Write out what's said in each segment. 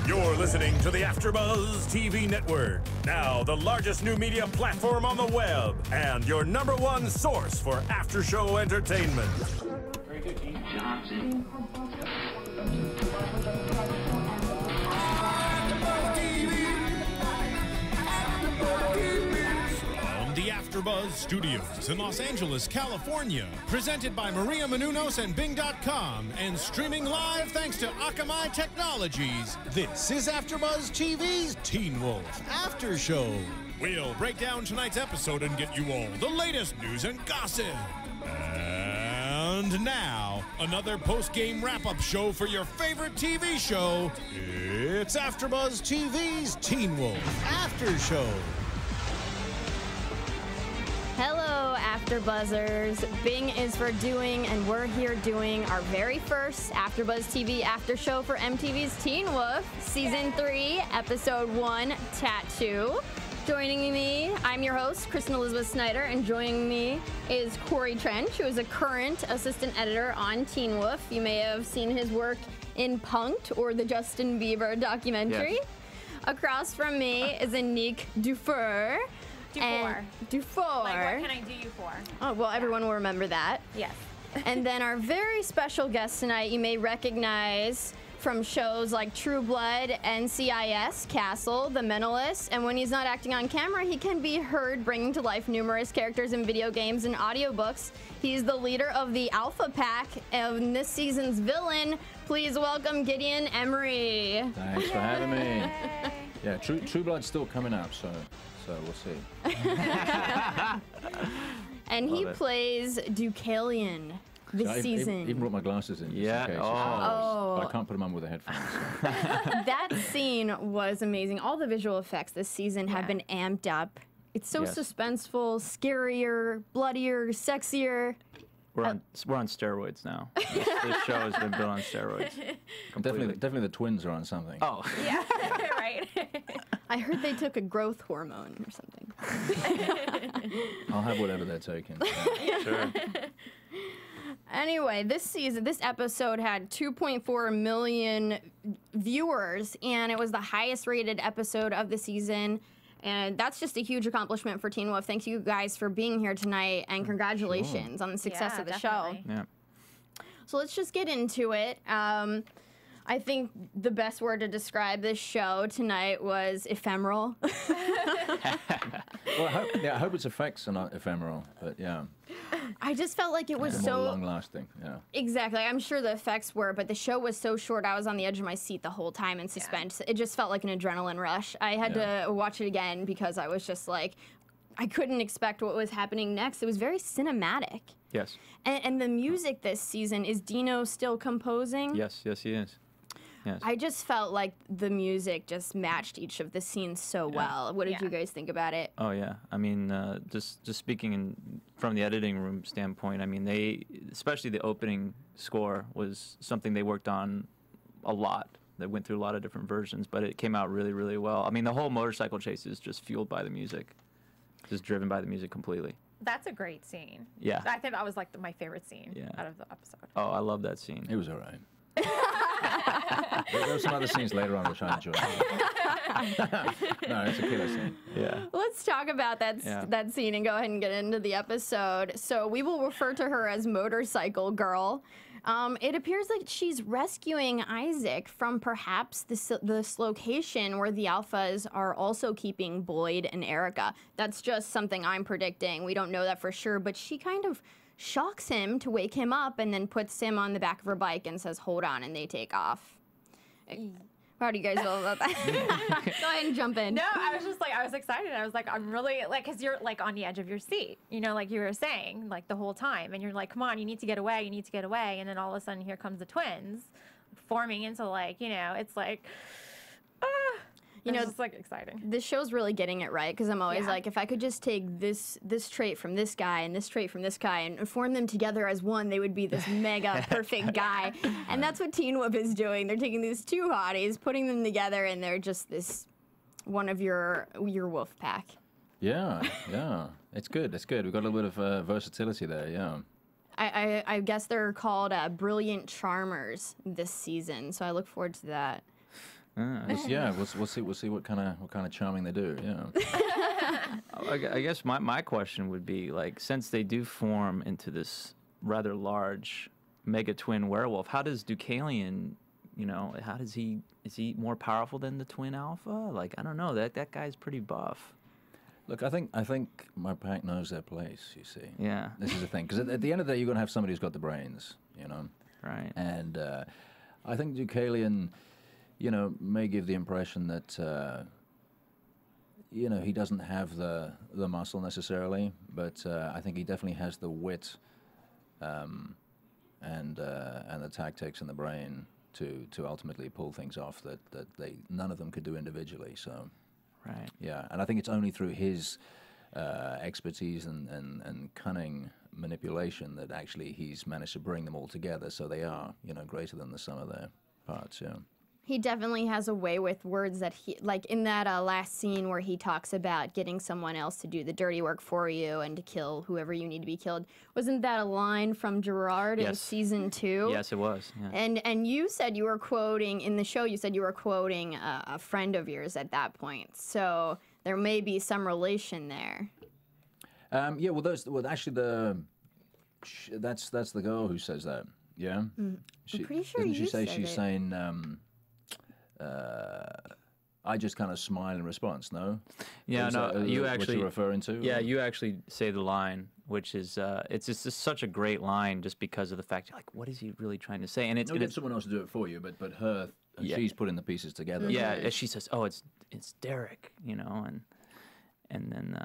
You're listening to the AFTERBUZZ TV Network, now the largest new media platform on the web, and your #1 source for after-show entertainment. Very good, Keith Johnson. The AFTERBUZZ Studios in Los Angeles, California. Presented by Maria Menounos and Bing.com and streaming live thanks to Akamai Technologies. This is AFTERBUZZ TV's Teen Wolf After Show. We'll break down tonight's episode and get you all the latest news and gossip. And now, another post-game wrap-up show for your favorite TV show. It's AFTERBUZZ TV's Teen Wolf After Show. Hello, AfterBuzzers. Bing is for doing, and we're here doing our very first AfterBuzz TV after show for MTV's Teen Wolf, Season 3, Episode 1, Tattoo. Joining me, I'm your host, Kristen Snyder, and joining me is Corey Trench, who is a current assistant editor on Teen Wolf. You may have seen his work in Punk'd or the Justin Bieber documentary. Yes. Across from me is Anik Dufour. Dufour. Like, what can I do you for? Oh, well, everyone will remember that. Yes. And then our very special guest tonight, you may recognize from shows like True Blood, NCIS, Castle, The Mentalist, and when he's not acting on camera, he can be heard bringing to life numerous characters in video games and audiobooks. He's the leader of the Alpha Pack and this season's villain. Please welcome Gideon Emery. Thanks for having me. Yeah, True Blood's still coming up, so we'll see. And he plays Deucalion this season. Even brought my glasses in. Yeah. But I can't put them on with the headphones. So. That scene was amazing. All the visual effects this season have been amped up. It's so suspenseful, scarier, bloodier, sexier. We're on steroids now. This show has been built on steroids. Definitely the twins are on something. Oh. Yeah, right. I heard they took a growth hormone or something. I'll have whatever they're taking. Sure. Anyway, this episode had 2.4 million viewers, and it was the highest rated episode of the season. And that's just a huge accomplishment for Teen Wolf. Thanks you guys for being here tonight, and congratulations on the success of the show. Yeah. So let's just get into it. I think the best word to describe this show tonight was ephemeral. Well, I hope its effects are not ephemeral, but yeah. I just felt like it was so more long-lasting. Yeah. Exactly. I'm sure the effects were, but the show was so short. I was on the edge of my seat the whole time in suspense. Yeah. It just felt like an adrenaline rush. I had to watch it again because I was just like, I couldn't expect what was happening next. It was very cinematic. Yes. And the music this season, is Dino still composing? Yes, he is. Yes. I just felt like the music just matched each of the scenes so well. What did you guys think about it? Oh yeah, I mean, just speaking from the editing room standpoint, I mean, especially the opening score was something they worked on a lot. They went through a lot of different versions, but it came out really, really well. I mean, the whole motorcycle chase is just fueled by the music, just driven by the music completely. That's a great scene. Yeah. I think that was like my favorite scene out of the episode. Oh, I love that scene. It was all right. There were some other scenes later on which I enjoyed. No, it's a killer scene. Yeah. Let's talk about that scene and go ahead and get into the episode. So we will refer to her as Motorcycle Girl. It appears like she's rescuing Isaac from perhaps this location where the Alphas are also keeping Boyd and Erica. That's just something I'm predicting. We don't know that for sure, but she kind of shocks him to wake him up and then puts him on the back of her bike and says, hold on, and they take off. How do you guys feel about that? Go ahead and jump in. No, I was excited. I was like, I'm really, like, because you're, like, on the edge of your seat, you know, like you were saying, like, the whole time. And you're like, come on, you need to get away, And then all of a sudden, here comes the twins forming into, like, you know, it's like, You know, it's like exciting. This show's really getting it right, because I'm always like, if I could just take this trait from this guy and this trait from this guy and form them together as one, they would be this mega perfect guy. And that's what Teen Wolf is doing. They're taking these two hotties, putting them together, and they're just this one of your wolf pack. Yeah, it's good. It's good. We've got a little bit of versatility there. Yeah. I guess they're called Brilliant Charmers this season, so I look forward to that. We'll see what kind of charming they do. Yeah. I guess my question would be, like, since they do form into this rather large mega twin werewolf, how does Deucalion, is he more powerful than the twin alpha? Like, I don't know, that guy's pretty buff. Look, I think my pack knows their place, you see. Yeah. This is the thing, because at the end of the day, you're going to have somebody who's got the brains, Right. And I think Deucalion, may give the impression that, he doesn't have the muscle necessarily, but I think he definitely has the wit and the tactics and the brain to ultimately pull things off that none of them could do individually, so... Right. Yeah, and I think it's only through his expertise and cunning manipulation that actually he's managed to bring them all together, so they are, greater than the sum of their parts. Yeah. He definitely has a way with words that he, like in that last scene where he talks about getting someone else to do the dirty work for you and to kill whoever you need to be killed. Wasn't that a line from Gerard in season 2? Yes, it was. Yeah. And you said you were quoting, in the show, you said you were quoting a friend of yours at that point. So there may be some relation there. Yeah, actually that's the girl who says that. Yeah. I'm pretty sure didn't you she say said she's it. saying I just kind of smile in response, no? Yeah, you actually... What you're referring to? Yeah, you actually say the line, which is, it's just such a great line just because of the fact, you're like, what is he really trying to say? And it's... get someone else to do it for you, but her, she's putting the pieces together. Yeah, as she says, oh, it's Derek, and then,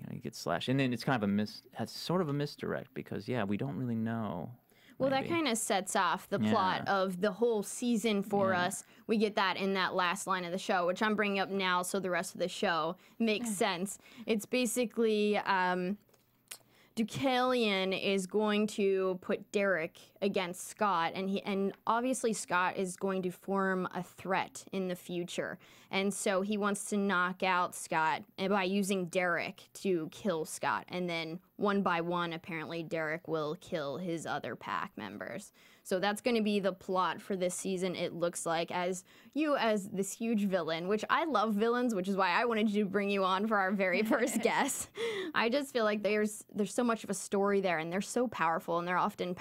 he gets slashed. And then it's kind of has sort of a misdirect because, we don't really know. Well, maybe. that kind of sets off the plot of the whole season for us. We get that in that last line of the show, which I'm bringing up now so the rest of the show makes sense. It's basically Deucalion is going to put Derek against Scott, and obviously Scott is going to form a threat in the future. And so he wants to knock out Scott by using Derek to kill Scott. And then one by one, apparently, Derek will kill his other pack members. So that's going to be the plot for this season, it looks like, as this huge villain, which I love villains, which is why I wanted to bring you on for our very first guest. I just feel like there's so much of a story there, and they're so powerful, and they're often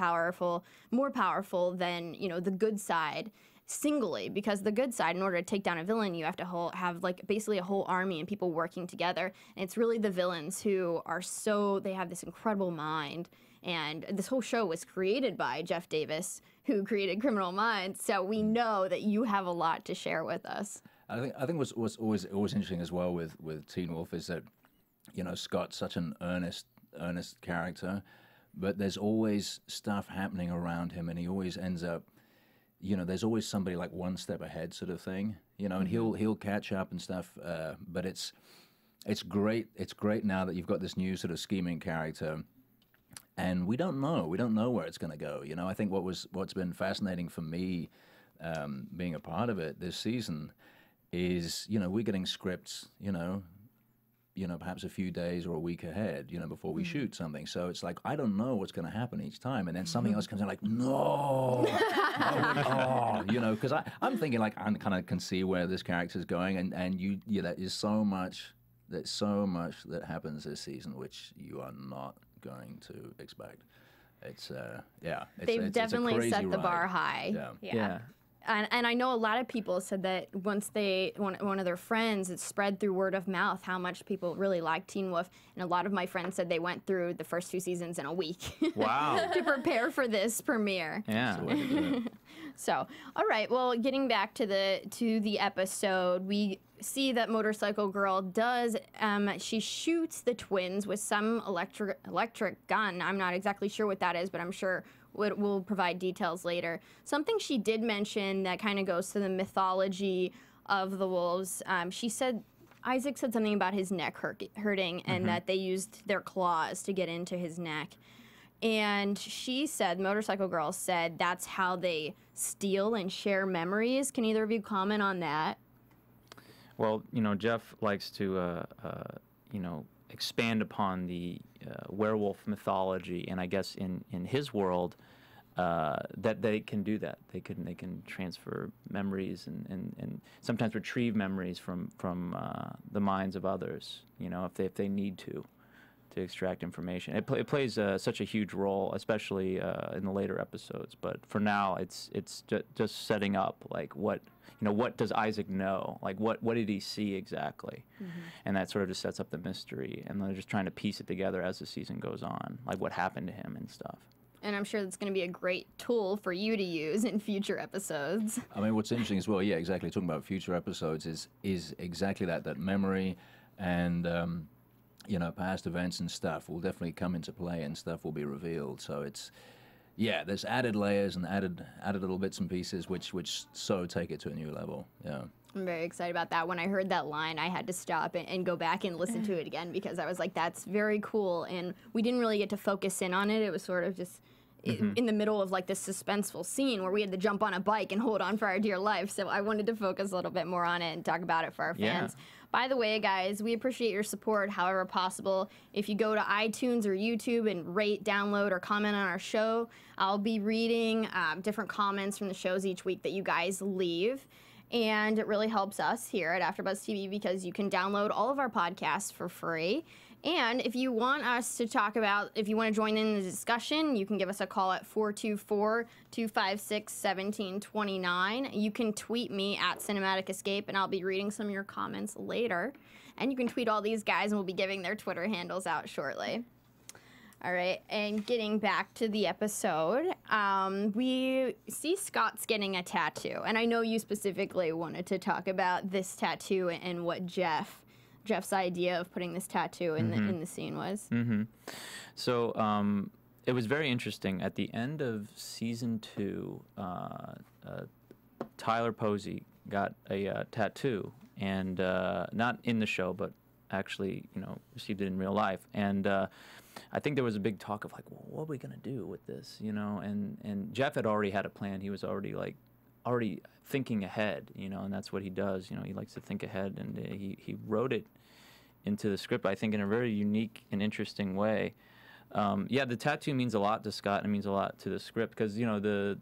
more powerful than, the good side singly, because the good side, in order to take down a villain, you have to have like basically a whole army and people working together. And it's really the villains who are they have this incredible mind. And this whole show was created by Jeff Davis, who created Criminal Minds. So we know that you have a lot to share with us. I think what's always interesting as well with Teen Wolf is that, Scott's such an earnest character, but there's always stuff happening around him, and he always ends up, there's always somebody like one step ahead, sort of thing, and he'll catch up and stuff. But it's great. It's great now that you've got this new sort of scheming character. And we don't know where it's going to go. I think what's been fascinating for me, being a part of it this season, is we're getting scripts, perhaps a few days or a week ahead, before we shoot something. So it's like I don't know what's going to happen each time, and then something else comes in like no, because I'm thinking like I kind of can see where this character's going, and there's so much that happens this season which you are not going to expect. They've definitely it's a set crazy the bar ride. high. Yeah. And I know a lot of people said that once one of their friends, it spread through word of mouth how much people really like Teen Wolf. And a lot of my friends said they went through the first 2 seasons in a week. Wow. to prepare for this premiere. Yeah. So, all right. Well, getting back to the episode, we see that Motorcycle Girl does. She shoots the twins with some electric gun. I'm not exactly sure what that is, but I'm sure we'll provide details later. Something she did mention that kind of goes to the mythology of the wolves. Isaac said something about his neck hurting, and that they used their claws to get into his neck. And Motorcycle Girl said that's how they steal and share memories. Can either of you comment on that? Well, Jeff likes to, expand upon the werewolf mythology, and I guess in his world, that they can do that. They can transfer memories and sometimes retrieve memories from the minds of others. You know, if they need to extract information. It plays such a huge role, especially in the later episodes. But for now, it's just setting up like what does Isaac know? Like what did he see exactly? And that sort of just sets up the mystery. And they're just trying to piece it together as the season goes on, like what happened to him and stuff. And I'm sure that's going to be a great tool for you to use in future episodes. I mean, what's interesting as well, yeah, exactly. Talking about future episodes is exactly that memory and past events and stuff will definitely come into play and stuff will be revealed. So it's, yeah, there's added layers and added little bits and pieces which so take it to a new level. Yeah. I'm very excited about that. When I heard that line, I had to stop and go back and listen to it again because I was like, that's very cool. And we didn't really get to focus in on it. It was sort of just in the middle of like this suspenseful scene where we had to jump on a bike and hold on for our dear life. So I wanted to focus a little bit more on it and talk about it for our fans. By the way, guys, we appreciate your support however possible. If you go to iTunes or YouTube and rate, download, or comment on our show, I'll be reading different comments from the shows each week that you guys leave. And it really helps us here at AfterBuzz TV because you can download all of our podcasts for free. And if you want us to talk about, if you want to join in the discussion, you can give us a call at 424-256-1729. You can tweet me at Cinematic Escape, and I'll be reading some of your comments later. And you can tweet all these guys, and we'll be giving their Twitter handles out shortly. All right, and getting back to the episode, we see Scott's getting a tattoo. And I know you specifically wanted to talk about this tattoo and what Jeff's idea of putting this tattoo in the scene was. So it was very interesting. At the end of season 2, Tyler Posey got a tattoo, and not in the show, but actually, received it in real life. And I think there was a big talk of like, well, what are we gonna do with this, And Jeff had already had a plan. He was already thinking ahead, and that's what he does. He likes to think ahead, and he wrote it into the script, I think, in a very unique and interesting way. The tattoo means a lot to Scott, and it means a lot to the script because the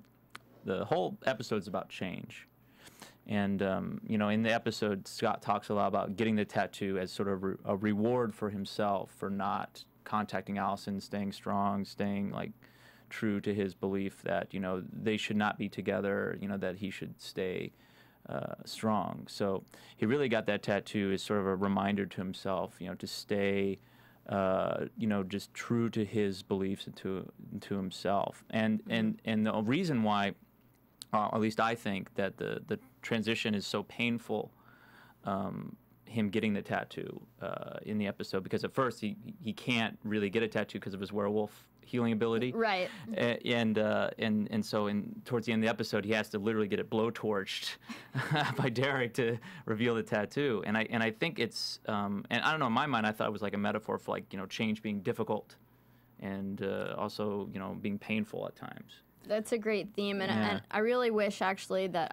whole episode's about change. And in the episode, Scott talks a lot about getting the tattoo as sort of a reward for himself for not contacting Allison, staying strong, staying like true to his belief that they should not be together, that he should stay strong. So he really got that tattoo as sort of a reminder to himself, to stay just true to his beliefs and to himself. And the reason why, at least I think, that the transition is so painful, him getting the tattoo in the episode, because at first he can't really get a tattoo because of his werewolf healing ability. Right. And so towards the end of the episode, he has to literally get it blowtorched by Derek to reveal the tattoo. And I think it's and I don't know, in my mind I thought it was like a metaphor for like change being difficult and also being painful at times. That's a great theme, and I really wish actually that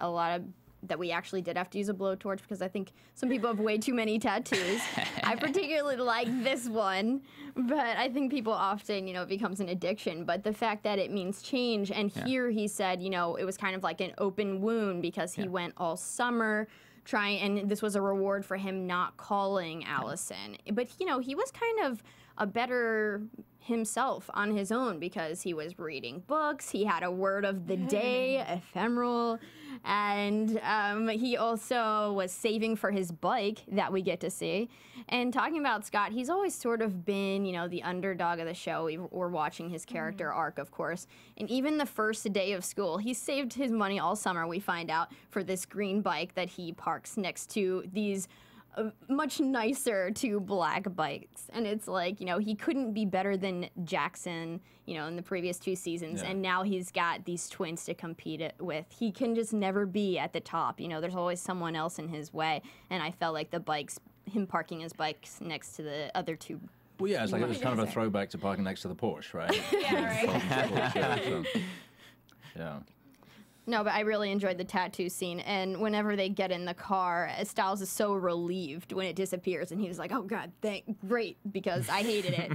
that we actually did have to use a blowtorch, because I think some people have way too many tattoos. I particularly like this one, but I think people often, it becomes an addiction. But the fact that it means change, and here he said, it was kind of like an open wound because he went all summer trying, and this was a reward for him not calling Allison. But, he was kind of a better himself on his own because he was reading books, he had a word of the day, ephemeral, and he also was saving for his bike that we get to see. And talking about Scott, he's always sort of been, the underdog of the show. We're watching his character arc, of course. And even the first day of school, he saved his money all summer, we find out, for this green bike that he parks next to these much nicer two black bikes. And it's like, he couldn't be better than Jackson, in the previous 2 seasons. And now he's got these twins to compete with. He can just never be at the top. There's always someone else in his way. And I felt like him parking his bikes next to the other two. Well, yeah, it's like it was kind of a throwback to parking next to the Porsche, right? Yeah, right. Yeah. No, but I really enjoyed the tattoo scene, and whenever they get in the car, Styles is so relieved when it disappears, and he's like, "Oh God, great," because I hated it.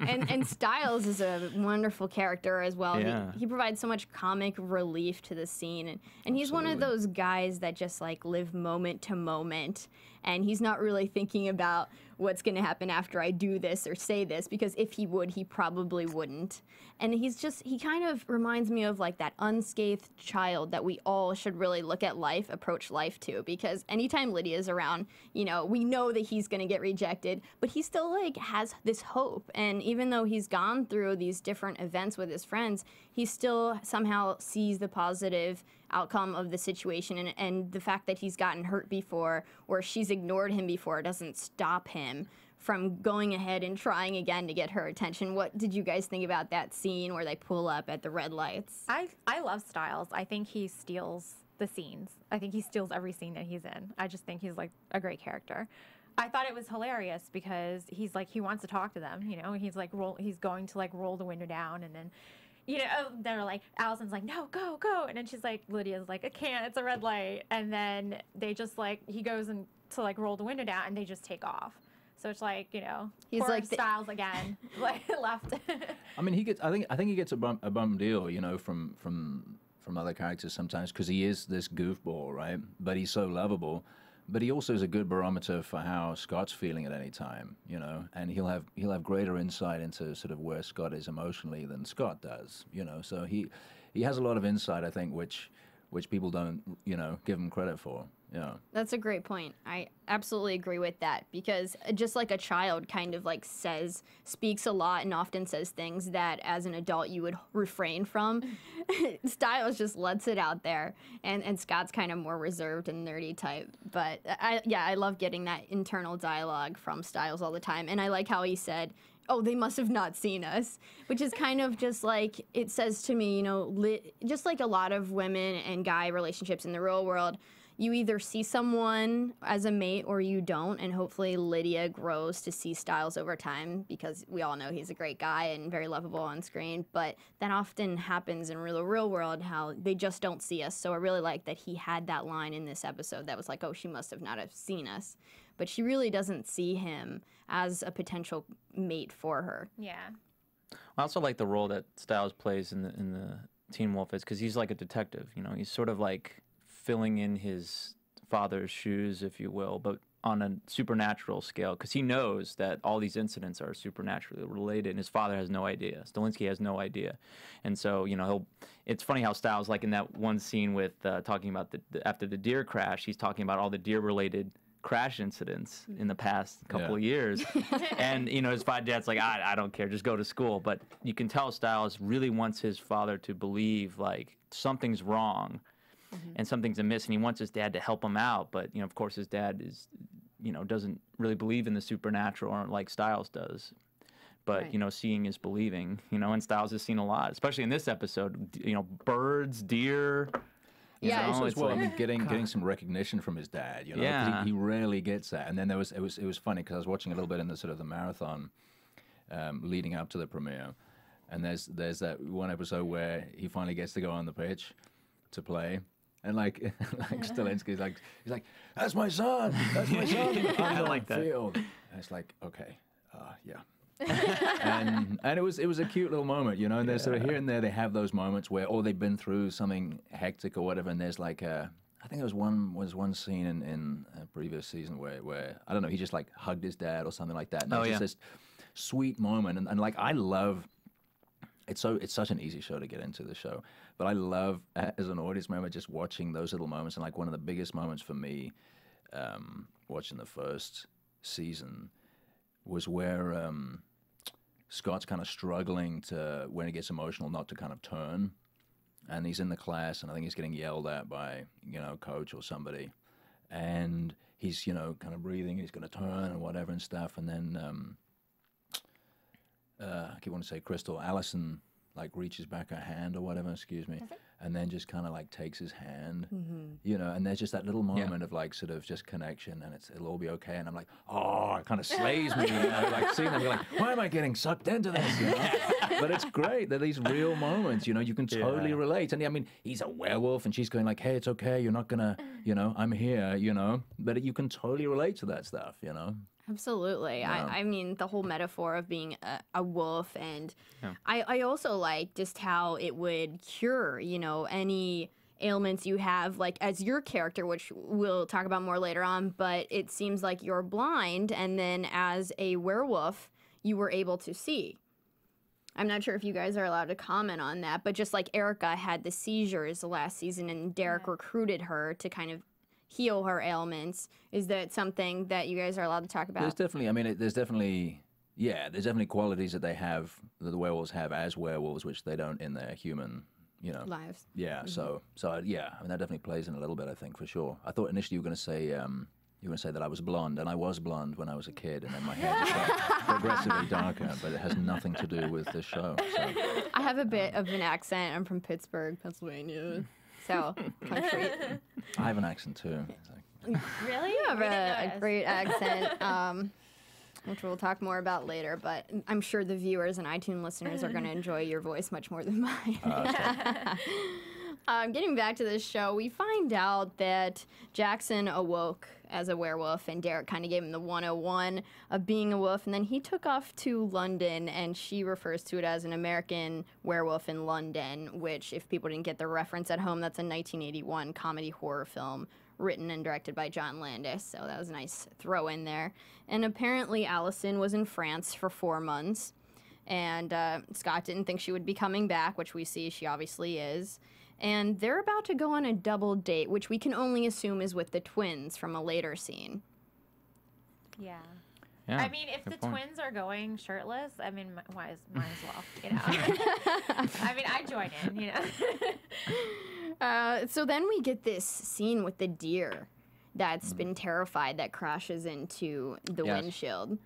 and Styles is a wonderful character as well. Yeah. He provides so much comic relief to the scene, and he's one of those guys that just like live moment to moment, and he's not really thinking about what's going to happen after I do this or say this, because if he would, he probably wouldn't. And he kind of reminds me of like that unscathed child that we all should really look at life, approach life to, because anytime Lydia's around, you know, we know that he's going to get rejected, but he still like has this hope. And even though he's gone through these different events with his friends, he still somehow sees the positive outcome of the situation, and the fact that he's gotten hurt before or she's ignored him before doesn't stop him from going ahead and trying again to get her attention. What did you guys think about that scene where they pull up at the red lights? I love Styles. I think he steals the scenes. I think he steals every scene that he's in. I just think he's like a great character. I thought it was hilarious because he's like, he wants to talk to them, you know, he's like he's going to like roll the window down, and then, you know, they're like, Allison's like, no, go, go. And then she's like, Lydia's like, I can't, it's a red light. And then they just like, he goes in to like roll the window down, and they just take off. So it's like, you know, he's poor like Styles again, like left. I mean, I think he gets a bum deal, you know, from other characters sometimes, because he is this goofball, right? But he's so lovable. But he also is a good barometer for how Scott's feeling at any time, you know, and he'll have greater insight into sort of where Scott is emotionally than Scott does, you know. So he has a lot of insight, I think, which people don't, you know, give him credit for. Yeah. That's a great point. I absolutely agree with that, because just like a child kind of like speaks a lot and often says things that as an adult you would refrain from, Styles just lets it out there, and Scott's kind of more reserved and nerdy type. But I love getting that internal dialogue from Styles all the time, and I like how he said, oh, they must have not seen us, which is kind of just like, it says to me, you know, just like a lot of women and guy relationships in the real world, you either see someone as a mate or you don't, and hopefully Lydia grows to see Styles over time, because we all know he's a great guy and very lovable on screen, but that often happens in the real world, how they just don't see us. So I really like that he had that line in this episode that was like, oh, she must have not have seen us, but she really doesn't see him as a potential mate for her. Yeah. I also like the role that Styles plays in the Teen Wolf, is because he's like a detective, you know, he's sort of like filling in his father's shoes, if you will, but on a supernatural scale, because he knows that all these incidents are supernaturally related, and his father has no idea. Stilinski has no idea. And so, you know, it's funny how Styles, like in that one scene with talking about after the deer crash, he's talking about all the deer-related crash incidents in the past couple of years. And, you know, his dad's like, I don't care, just go to school. But you can tell Styles really wants his father to believe, like, something's wrong. And something's amiss, and he wants his dad to help him out, but, you know, of course his dad is, you know, doesn't really believe in the supernatural, or like Styles does. But, you know, seeing is believing, you know, and Styles has seen a lot, especially in this episode, you know, birds, deer. Yeah, also as well, like, I mean, getting some recognition from his dad, you know, 'cause he rarely gets that. And then it was funny, because I was watching a little bit in the sort of the marathon leading up to the premiere, and there's that one episode where he finally gets to go on the pitch to play. And like Stilinski's like, he's like, that's my son on the like that. field. And it's like, okay, yeah. and it was a cute little moment, you know. And there's sort of here and there they have those moments where, they've been through something hectic or whatever, and there's like I think there was one scene in a previous season where I don't know, he just like hugged his dad or something like that. And just this sweet moment, and like I love. It's such an easy show to get into, the show, but I love, as an audience member, just watching those little moments. And like one of the biggest moments for me, watching the first season, was where Scott's kind of struggling to, when he gets emotional, not to kind of turn, and he's in the class, and I think he's getting yelled at by, you know, coach or somebody, and he's, you know, kind of breathing, he's going to turn and whatever and stuff, and then. I keep wanting to say Crystal. Allison like reaches back her hand or whatever. Excuse me. and then just kind of like takes his hand, you know, and there's just that little moment of like sort of just connection, and it'll all be okay. And I'm like, oh, it kind of slays me, you know, like seeing them, you're like, why am I getting sucked into this? You know? But it's great. They're these real moments, you know, you can totally relate. And I mean, he's a werewolf, and she's going like, hey, it's okay, you're not gonna, you know, I'm here, you know, but you can totally relate to that stuff, you know. Absolutely. Yeah. I mean, the whole metaphor of being a wolf, and I also like just how it would cure, you know, any ailments you have, like as your character, which we'll talk about more later on, but it seems like you're blind, and then as a werewolf, you were able to see. I'm not sure if you guys are allowed to comment on that, but just like Erica had the seizures last season, and Derek recruited her to kind of heal her ailments. Is that something that you guys are allowed to talk about? There's definitely, I mean, there's definitely qualities that they have, that the werewolves have as werewolves, which they don't in their human, you know, lives. Yeah, so yeah, I mean, that definitely plays in a little bit, I think, for sure. I thought initially you were going to say that I was blonde, and I was blonde when I was a kid, and then my hair just got progressively darker, but it has nothing to do with the show. So. I have a bit of an accent. I'm from Pittsburgh, Pennsylvania. So, country. I have an accent too. Really? You have a great accent, which we'll talk more about later, but I'm sure the viewers and iTunes listeners are going to enjoy your voice much more than mine. Getting back to this show, we find out that Jackson awoke as a werewolf, and Derek kind of gave him the 101 of being a wolf, and then he took off to London, and she refers to it as an American Werewolf in London, which, if people didn't get the reference at home, that's a 1981 comedy horror film written and directed by John Landis, so that was a nice throw in there. And apparently Allison was in France for 4 months, and Scott didn't think she would be coming back, which we see she obviously is. And they're about to go on a double date, which we can only assume is with the twins from a later scene. Yeah. Yeah, I mean, if the point. twins are going shirtless, I mean, might as well, you know. I mean, I join in, you know. So then we get this scene with the deer that's been terrified that crashes into the windshield.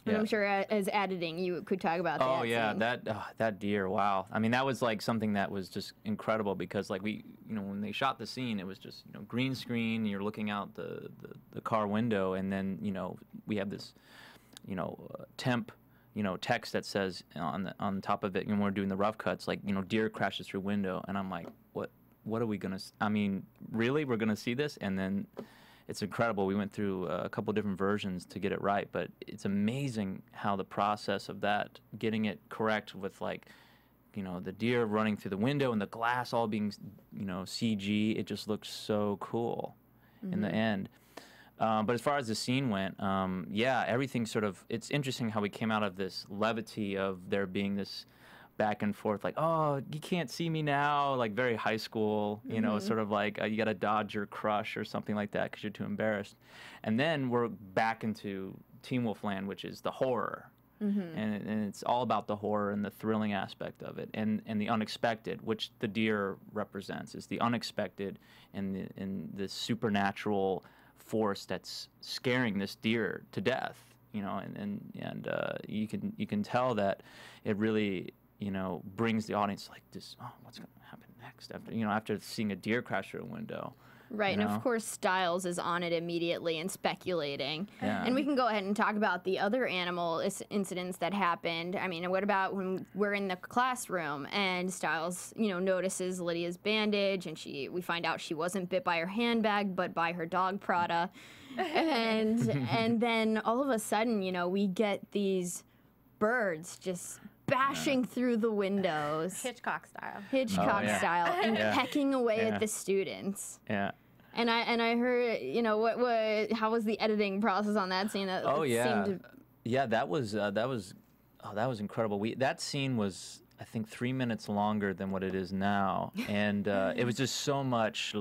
And I'm sure as editing, you could talk about that. Oh yeah, scene. that deer! Wow. I mean, that was like something that was just incredible, because like when they shot the scene, it was just green screen. You're looking out the car window, and then we have this temp text that says on top of it, when we're doing the rough cuts, like deer crashes through window, and I'm like, what are we gonna? I mean, really, we're gonna see this? And then it's incredible. We went through a couple different versions to get it right, but it's amazing how the process of that, getting it correct with the deer running through the window and the glass all being, CG, it just looks so cool in the end. But as far as the scene went, everything sort of, it's interesting how we came out of this levity of there being this back and forth, like, oh, you can't see me now, like very high school, sort of like you got to dodge your crush or something like that because you're too embarrassed. And then we're back into Teen Wolf land, which is the horror. And it's all about the horror and the thrilling aspect of it, and the unexpected, which the deer represents, is the unexpected and the supernatural force that's scaring this deer to death. And you can tell that it really brings the audience like this. Oh, what's going to happen next? After seeing a deer crash through a window. Right, and of course Styles is on it immediately and speculating. Yeah. And we can go ahead and talk about the other animal incidents that happened. I mean, what about when we're in the classroom and Styles, notices Lydia's bandage, and we find out she wasn't bit by her handbag, but by her dog Prada. And then all of a sudden, we get these birds just bashing through the windows. Hitchcock style. Style, and pecking away at the students. Yeah. And I heard, how was the editing process on that scene? That was incredible. That scene was, I think, 3 minutes longer than what it is now, and it was just so much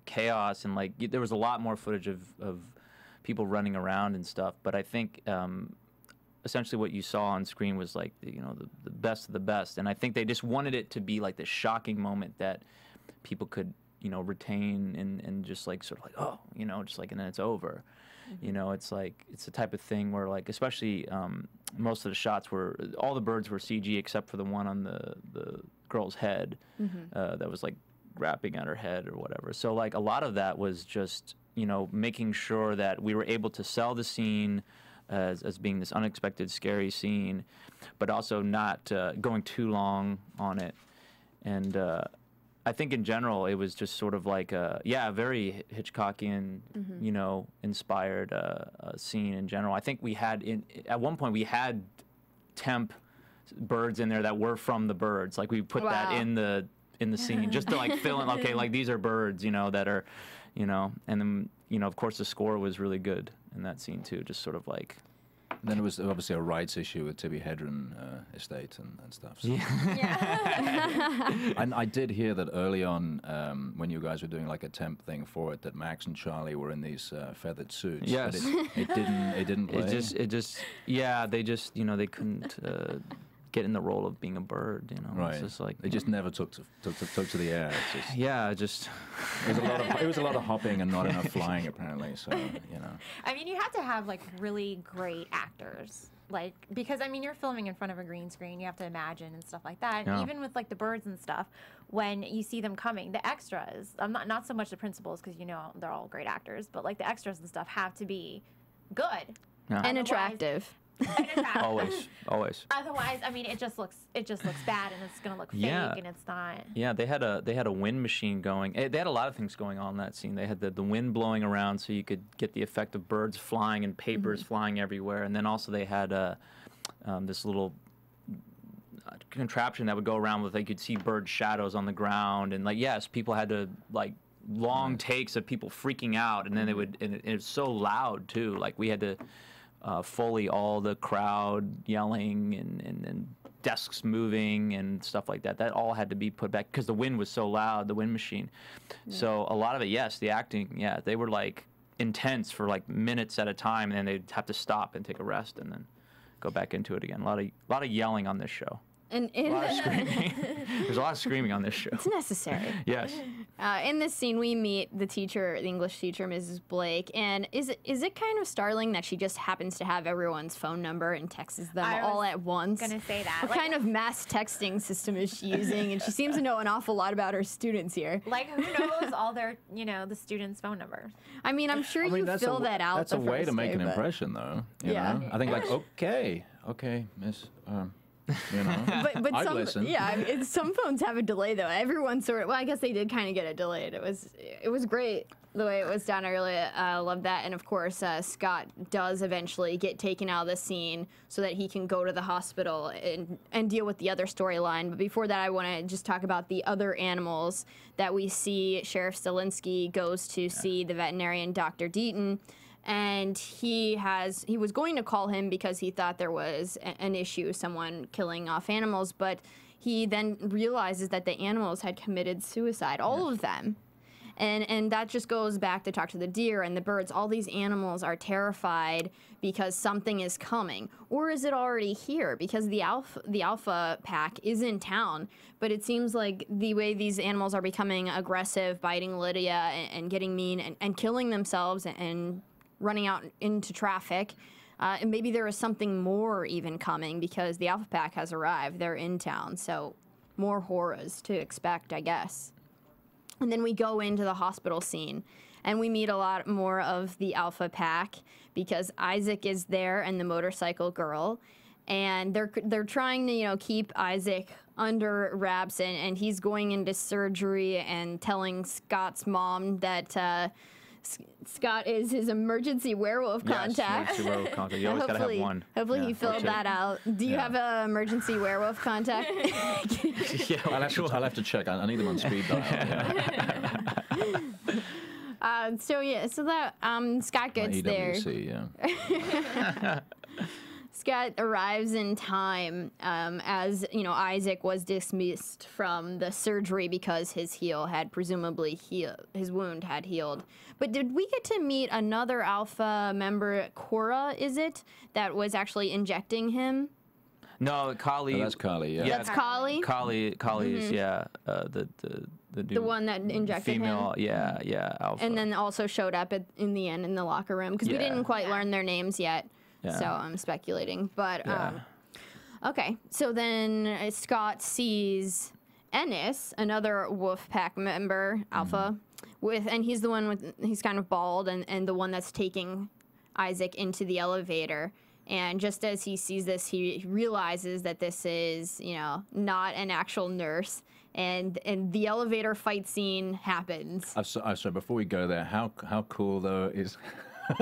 chaos, and there was a lot more footage of people running around and stuff. But I think essentially what you saw on screen was the best of the best, and I think they just wanted it to be like this shocking moment that people could retain and just sort of oh, and then it's over. It's it's the type of thing where especially most of the shots were, all the birds were CG except for the one on the girl's head that was like wrapping at her head or whatever. So like a lot of that was just, you know, making sure that we were able to sell the scene as being this unexpected, scary scene, but also not going too long on it. And I think in general it was just sort of like a very Hitchcockian, you know, inspired scene in general. I think we had at one point we had temp birds in there that were from the birds. Like we put that in the scene just to like fill in. Okay, like these are birds, you know, that are, you know, and then you know of course the score was really good in that scene too. Just sort of like. And then it was obviously a rights issue with Tibby Hedren estate and stuff. So. And I did hear that early on, when you guys were doing like a temp thing for it, that Max and Charlie were in these feathered suits. Yes. But it didn't play. They just, you know, they couldn't get in the role of being a bird, you know. Right. It's just like they just never took to the air. It just it was a lot of hopping and not enough flying apparently. So you know. I mean, you have to have like really great actors, like because I mean you're filming in front of a green screen. You have to imagine and stuff like that. And even with like the birds and stuff, when you see them coming, the extras. I'm not so much the principals because you know they're all great actors, but like the extras and stuff have to be good and attractive. Always. Otherwise, I mean, it just looks bad, and it's gonna look fake, and it's not. Yeah, they had a wind machine going. They had a lot of things going on in that scene. They had the wind blowing around, so you could get the effect of birds flying and papers flying everywhere. And then also they had this little contraption that would go around with, like, you could see bird shadows on the ground, and like yes, people had to like long takes of people freaking out, and then they would, and it was so loud too. Like we had to. Foley all the crowd yelling and desks moving and stuff like that. That all had to be put back because the wind was so loud, the wind machine. So a lot of it, yes, the acting, they were like intense for like minutes at a time, and then they'd have to stop and take a rest and then go back into it again. A lot of yelling on this show. And a lot of screaming. There's a lot of screaming on this show. It's necessary. Yes. In this scene, we meet the teacher, the English teacher, Mrs. Blake, and is it kind of startling that she just happens to have everyone's phone number and texts them all at once? Gonna say that. What kind of mass texting system is she using? And she seems to know an awful lot about her students here. Like, who knows all their, you know, the students' phone numbers? I mean, I'm sure you fill that out. That's a way to make an impression, though. You know? I think like, okay, miss. You know, but I'd listen. Yeah, I mean, some phones have a delay though. Everyone sort of, well, I guess they did kind of get it delayed. It was great the way it was done. I really love that. And of course, Scott does eventually get taken out of the scene so that he can go to the hospital and deal with the other storyline. But before that, I want to just talk about the other animals that we see. Sheriff Stilinski goes to see the veterinarian, Dr. Deaton. And he was going to call him because he thought there was an issue, someone killing off animals, but he then realizes that the animals had committed suicide, all of them. And that just goes back to talk to the deer and the birds. All these animals are terrified because something is coming. Or is it already here? Because the alpha pack is in town, but it seems like the way these animals are becoming aggressive, biting Lydia and getting mean and killing themselves and running out into traffic. And maybe there is something more even coming because the Alpha Pack has arrived. They're in town, so more horrors to expect, I guess. And then we go into the hospital scene, and we meet a lot more of the Alpha Pack because Isaac is there and the motorcycle girl, and they're trying to, you know, keep Isaac under wraps, and he's going into surgery and telling Scott's mom that Scott is his emergency werewolf contact. Emergency werewolf contact. You always gotta have one. Hopefully he filled that out. Do you have an emergency werewolf contact? I'll have to check. I need them on speed dial. So that Scott gets there. Yeah. Scott arrives in time as, you know, Isaac was dismissed from the surgery because his heel had presumably his wound had healed. But did we get to meet another Alpha member, Cora, is it, that was actually injecting him? No, Kali. Oh, that's Kali, yeah. That's Kali? Kali is, the the one that injected female, him? yeah, Alpha. And then also showed up in the end in the locker room, because we didn't quite learn their names yet. Yeah. So I'm speculating, but Yeah. okay. So then Scott sees Ennis, another Wolfpack member, Alpha, and he's the one he's kind of bald and the one that's taking Isaac into the elevator. And just as he sees this, he realizes that this is, not an actual nurse. And the elevator fight scene happens. So before we go there, how cool though is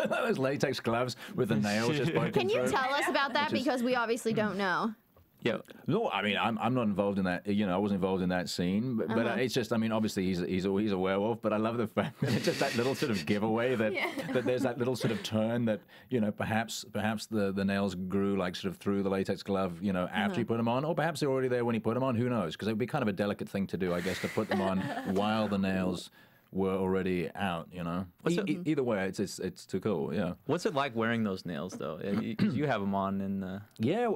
those latex gloves with the nails just poking Can you through? tell us about that? Because we obviously don't know. Yeah. No, I mean I'm not involved in that. I wasn't involved in that scene, but it's just obviously he's a werewolf. But I love the fact that it's just that little sort of giveaway that there's that little sort of turn that perhaps the nails grew like sort of through the latex glove after you put them on, or perhaps they're already there when you put them on. Who knows? Because it would be kind of a delicate thing to do, I guess, to put them on while the nails were already out. Either way, it's too cool. Yeah. What's it like wearing those nails though? Because you have them on in the. Yeah,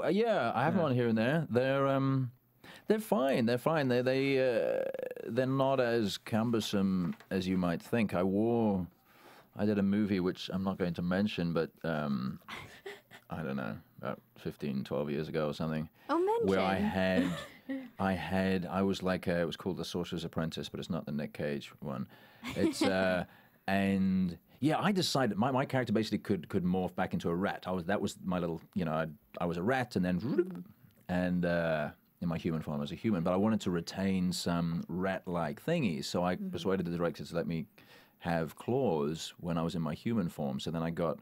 I have them on here and there. They're fine. They're fine. They're not as cumbersome as you might think. I did a movie which I'm not going to mention, but I don't know, about 15, 12 years ago or something. Oh, mention. Where I was like, it was called The Sorcerer's Apprentice, but it's not the Nick Cage one. It's, and yeah, I decided, my character basically could morph back into a rat. That was my little, I was a rat and then, in my human form, I was a human, but I wanted to retain some rat-like thingies, so I persuaded the director to let me have claws when I was in my human form, so then I got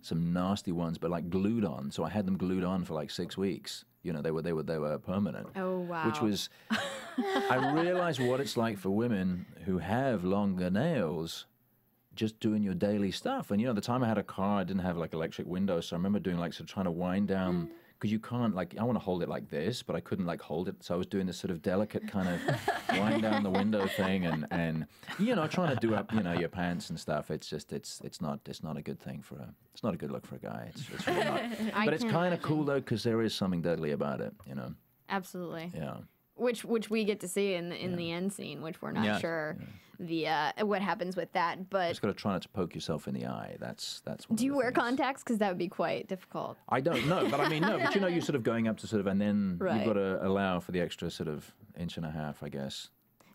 some nasty ones, but like glued on, so I had them glued on for like 6 weeks. They were permanent. Oh, wow. Which was, I realized what it's like for women who have longer nails, just doing your daily stuff. And the time I had a car, I didn't have like electric windows, so I remember doing like sort of trying to wind down, because you can't like, I want to hold it like this, but I couldn't like hold it, so I was doing this sort of delicate kind of wind down the window thing, and trying to do up your pants and stuff. It's just it's not a good thing it's not a good look for a guy. It's really not. But it's kind of cool though, because there is something deadly about it. Absolutely. Yeah. Which we get to see in the end scene, which we're not sure what happens with that. But just got to try not to poke yourself in the eye. That's one. Do you wear contacts? Because that would be quite difficult. I don't know, but I mean no. But you're sort of going up to sort of, and then you've got to allow for the extra sort of 1.5 inches, I guess.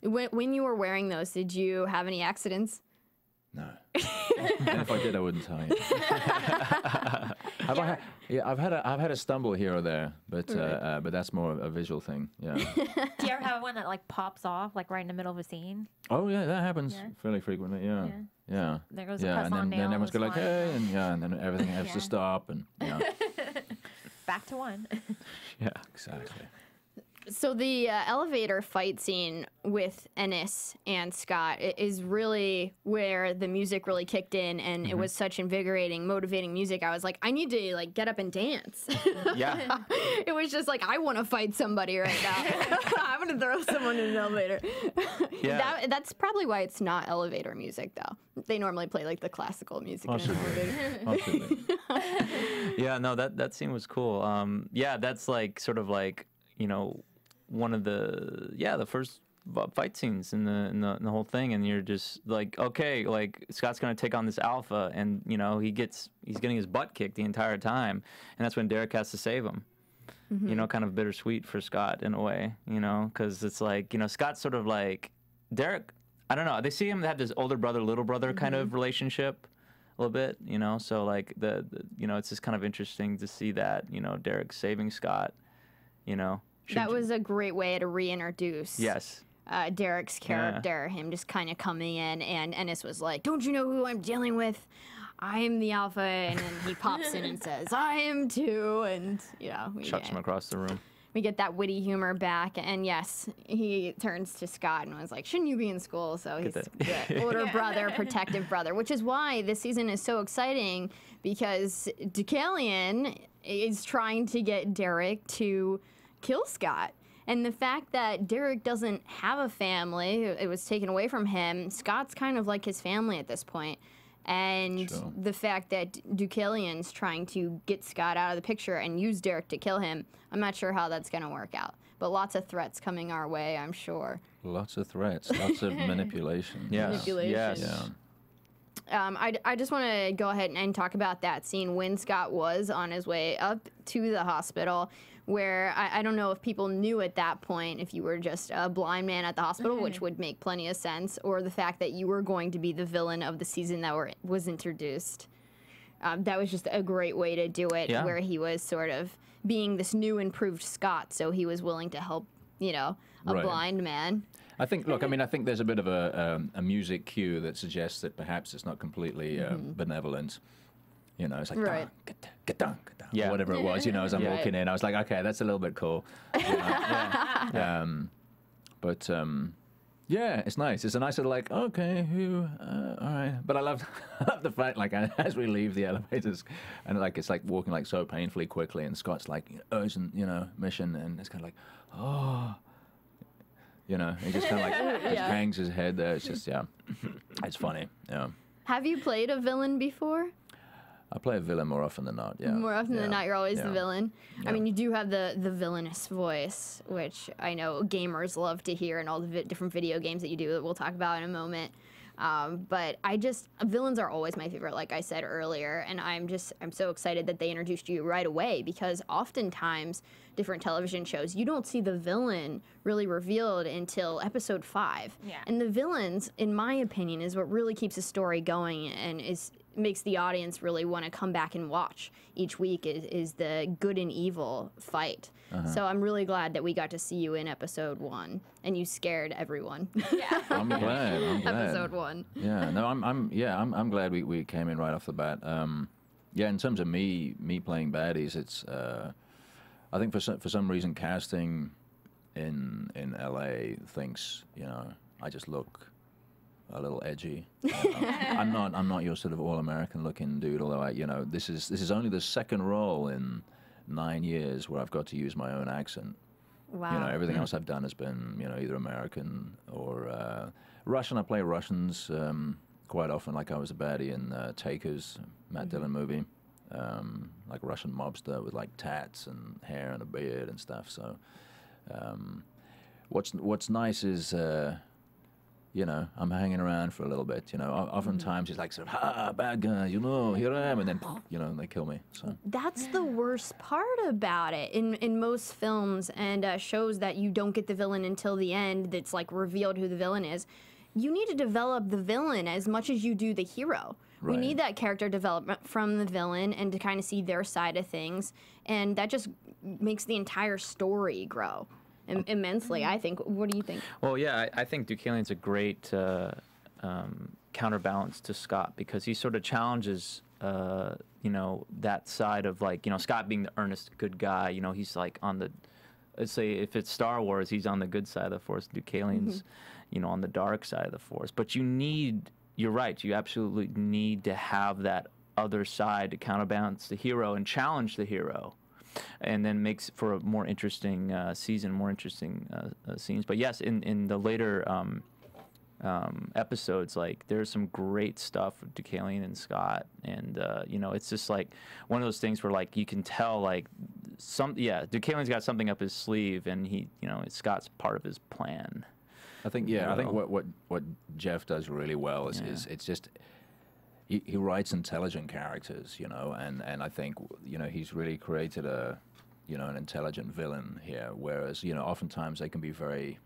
When you were wearing those, did you have any accidents? No. And if I did, I wouldn't tell you. I've had a stumble here or there, but that's more a visual thing. Yeah. Do you ever have one that like pops off like right in the middle of a scene? Oh yeah, that happens fairly frequently. Yeah. Yeah. There goes the and press-on then nail everyone's was go like, flying. hey, and then everything has to stop, and Back to one. yeah, exactly. So the elevator fight scene with Ennis and Scott is really where the music really kicked in, and it was such invigorating, motivating music. I was like, I need to like get up and dance. Yeah. It was just like, I want to fight somebody right now. I'm going to throw someone in an elevator. Yeah. That's probably why it's not elevator music, though. They normally play like the classical music in an elevator. Possibly. Yeah, no, that scene was cool. Yeah, that's like sort of like, one of the first fight scenes in the whole thing, and you're just like, okay, like Scott's gonna take on this alpha, and he's getting his butt kicked the entire time, and that's when Derek has to save him. Kind of bittersweet for Scott in a way, because it's like, Scott's sort of like Derek. I don't know. They see him have this older brother, little brother kind of relationship a little bit, so like the it's just kind of interesting to see that, Derek saving Scott, That was a great way to reintroduce Derek's character, him just kind of coming in, and Ennis was like, don't you know who I'm dealing with? I am the alpha, and then he pops in and says, I am too, and, chucks him across the room. We get that witty humor back, and yes, he turns to Scott and was like, shouldn't you be in school? So he's the older brother, protective brother, which is why this season is so exciting, because Deucalion is trying to get Derek to kill Scott. And the fact that Derek doesn't have a family, it was taken away from him, Scott's kind of like his family at this point. And the fact that Deucalion's trying to get Scott out of the picture and use Derek to kill him, I'm not sure how that's going to work out. But lots of threats coming our way, I'm sure. Lots of threats, lots of manipulation. Yes. Manipulation. Yes. Yeah. I just want to go ahead and talk about that scene when Scott was on his way up to the hospital, where I don't know if people knew at that point if you were just a blind man at the hospital, which would make plenty of sense, or the fact that you were going to be the villain of the season that was introduced. That was just a great way to do it, where he was sort of being this new improved Scott, so he was willing to help, a blind man. I think, look, I mean, I think there's a bit of a music cue that suggests that perhaps it's not completely benevolent. It's like, get down, or whatever it was, as I'm walking in. I was like, okay, that's a little bit cool. But, it's nice. It's a nice little, like, okay, all right. But I love the fact, like, as we leave the elevators, and, like, it's, like, walking, like, so painfully quickly, and Scott's, like, urgent, mission, and it's kind of like, oh... he just kind of like just hangs his head there. It's just, it's funny. Yeah. Have you played a villain before? I play a villain more often than not. Yeah. More often than not, you're always the villain. Yeah. I mean, you do have the villainous voice, which I know gamers love to hear in all the different video games that you do that we'll talk about in a moment. But villains are always my favorite, like I said earlier, and I'm so excited that they introduced you right away, because oftentimes different television shows, you don't see the villain really revealed until episode 5. Yeah. And the villains, in my opinion, is what really keeps the story going and makes the audience really want to come back and watch each week is the good and evil fight. So I'm really glad that we got to see you in episode 1, and you scared everyone. Yeah. I'm glad. Episode 1. Yeah. No, I'm glad we came in right off the bat. In terms of me playing baddies, it's I think for some reason casting in LA thinks I just look a little edgy. I'm not your sort of all-American looking dude, although this is only the second role in 9 years where I've got to use my own accent. Wow. Everything else I've done has been either American or Russian. I play Russians quite often, like I was a baddie in Takers, Matt Dillon movie, like a Russian mobster with like tats and hair and a beard and stuff. So what's nice is I'm hanging around for a little bit. Oftentimes it's like sort of bad guy, here I am, and then they kill me. So that's the worst part about it in most films and shows, that you don't get the villain until the end. That's like revealed who the villain is. You need to develop the villain as much as you do the hero. Right. We need that character development from the villain and to kind of see their side of things, and that just makes the entire story grow immensely, I think. What do you think? Well, yeah, I think Deucalion's a great counterbalance to Scott, because he sort of challenges, that side of, like, Scott being the earnest good guy. He's like on the, let's say if it's Star Wars, he's on the good side of the Force. Deucalion's, on the dark side of the Force. But you're right, you absolutely need to have that other side to counterbalance the hero and challenge the hero, and then makes for a more interesting season, more interesting scenes. But yes, in the later episodes, like, there's some great stuff with Deucalion and Scott, and it's just like one of those things where, like, you can tell, like, Deucalion's got something up his sleeve, and Scott's part of his plan. I think what Jeff does really well is it's just he writes intelligent characters, and I think he's really created an intelligent villain here, whereas oftentimes they can be very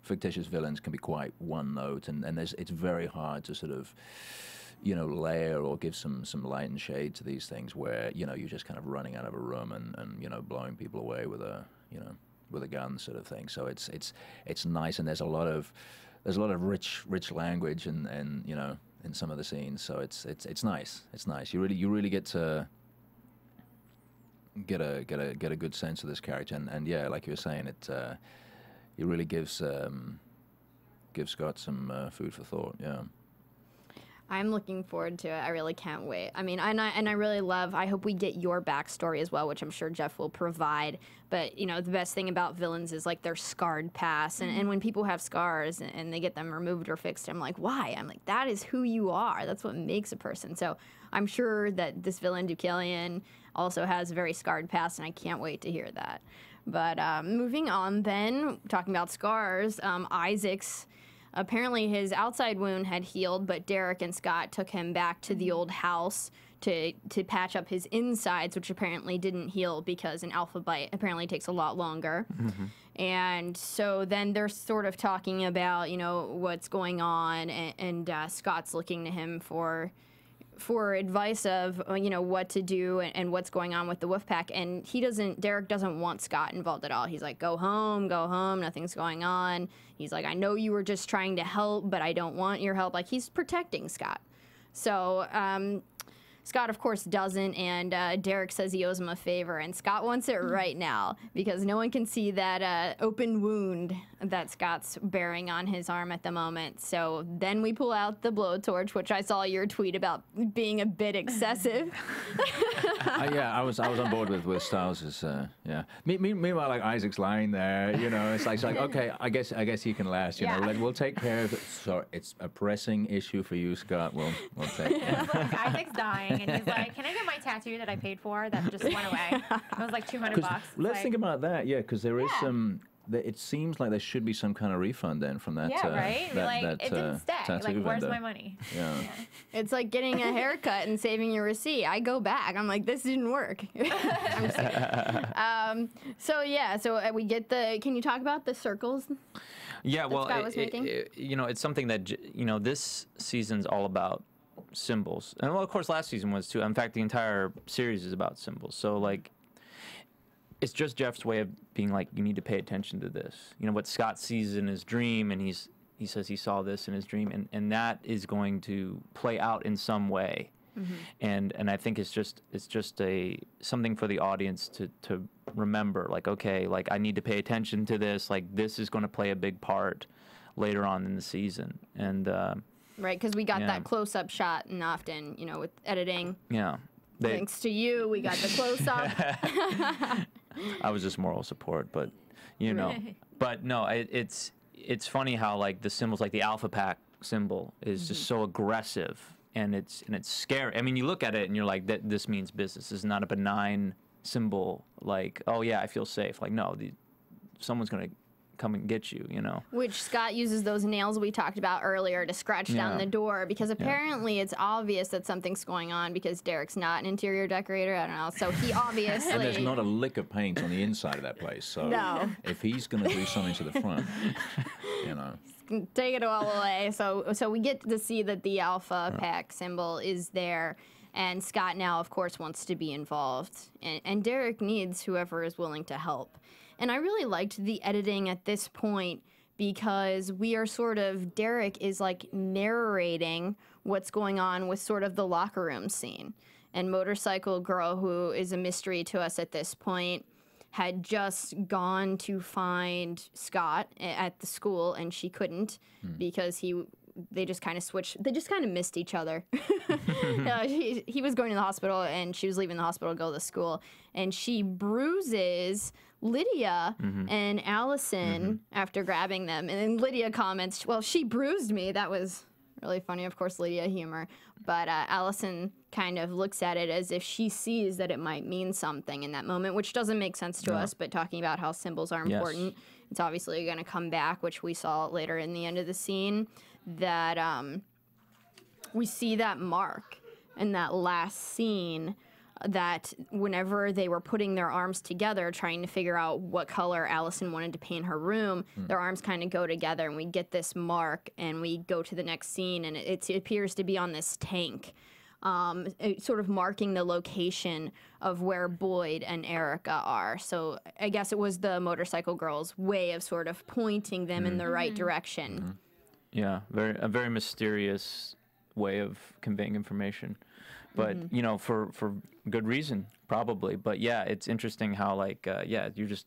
fictitious villains can be quite one note, and it's very hard to sort of layer or give some light and shade to these things where you're just kind of running out of a room and blowing people away with a gun sort of thing. So it's nice, and there's a lot of rich language and in some of the scenes. So it's nice. It's nice. You really get to get a good sense of this character, and yeah, like you were saying, it really gives Scott some food for thought. Yeah. I'm looking forward to it. I really can't wait. I mean, and I really love, I hope we get your backstory as well, which I'm sure Jeff will provide. But, the best thing about villains is, like, their scarred past. And when people have scars and they get them removed or fixed, I'm like, why? I'm like, that is who you are. That's what makes a person. So I'm sure that this villain, Deucalion, also has a very scarred past, and I can't wait to hear that. But moving on then, talking about scars, Isaac's apparently his outside wound had healed, but Derek and Scott took him back to the old house to patch up his insides, which apparently didn't heal because an alpha bite apparently takes a lot longer. And so then they're sort of talking about, you know, what's going on, and Scott's looking to him for advice of, you know, what to do and what's going on with the wolf pack. And Derek doesn't want Scott involved at all. He's like, go home, nothing's going on. He's like, I know you were just trying to help, but I don't want your help. Like, he's protecting Scott. So Scott, of course, doesn't, and Derek says he owes him a favor, and Scott wants it right now because no one can see that open wound that Scott's bearing on his arm at the moment. So then we pull out the blowtorch, which I saw your tweet about being a bit excessive. Yeah, I was on board with Styles'. Yeah. Meanwhile, like Isaac's lying there, you know, it's like okay, I guess he can last. You know, we'll take care of it. So it's a pressing issue for you, Scott. We'll take it. Like, Isaac's dying, and he's like, "Can I get my tattoo that I paid for that just went away?" It was like $200. Let's think about that, yeah, because there is some. It seems like there should be some kind of refund then from that. Yeah, right. Like it didn't stay. Like, where's my money? Yeah. It's like getting a haircut and saving your receipt. I go back. I'm like, this didn't work. I'm just kidding. So we get the. Can you talk about the circles? Yeah, well, Scott was making? you know, it's something that, you know, this season's all about symbols, and well, of course, last season was too. In fact, the entire series is about symbols. So like, it's just Jeff's way of being like, you need to pay attention to this. You know, what Scott sees in his dream, and he says he saw this in his dream, and that is going to play out in some way. And I think it's just something for the audience to remember, like, okay, like, I need to pay attention to this, like, this is going to play a big part later on in the season. And right, because we got that close-up shot, and often, you know, with editing. Yeah. Thanks to you, we got the close-up. I was just moral support, but, you know. But no, it's funny how, like, the symbols, like the Alpha Pack symbol is just so aggressive, and it's scary. I mean, you look at it and you're like, this means business. This is not a benign symbol, like, oh yeah, I feel safe. Like, no, someone's gonna come and get you, you know. Which Scott uses those nails we talked about earlier to scratch down the door, because apparently it's obvious that something's going on, because Derek's not an interior decorator. I don't know. So he obviously... And there's not a lick of paint on the inside of that place. So if he's going to do something to the front, you know. Take it all away. So we get to see that the Alpha Pack symbol is there. And Scott now, of course, wants to be involved. And Derek needs whoever is willing to help. And I really liked the editing at this point, because we are Derek is like narrating what's going on with sort of the locker room scene. And Motorcycle Girl, who is a mystery to us at this point, had just gone to find Scott at the school, and she couldn't because they just kind of switched. They just kind of missed each other. He was going to the hospital, and she was leaving the hospital to go to the school. And she bruises Lydia and Allison after grabbing them. And then Lydia comments, well, she bruised me. That was really funny. Of course, Lydia humor. But Allison kind of looks at it as if she sees that it might mean something in that moment, which doesn't make sense to us. But talking about how symbols are important, it's obviously going to come back, which we saw later in the end of the scene, that we see that mark in that last scene, that whenever they were putting their arms together, trying to figure out what color Allison wanted to paint her room, their arms kind of go together, and we get this mark, and we go to the next scene, and it appears to be on this tank, sort of marking the location of where Boyd and Erica are. So I guess it was the Motorcycle Girl's way of sort of pointing them in the right direction. Yeah, a very mysterious way of conveying information. But, you know, for good reason, probably. But, yeah, it's interesting how, like, you're just,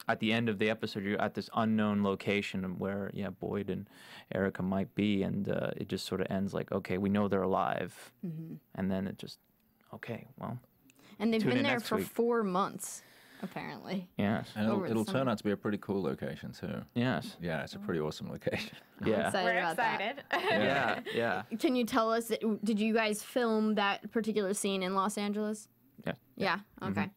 at the end of the episode, you're at this unknown location where, Boyd and Erica might be, and it just sort of ends like, okay, we know they're alive. And then it just, okay, well. And they've been there for 4 months, apparently. Yes. And it'll turn out to be a pretty cool location, too. Yes. Yeah, it's a pretty awesome location. Yeah. We're excited. Yeah. Can you tell us, did you guys film that particular scene in Los Angeles? Yeah. Okay.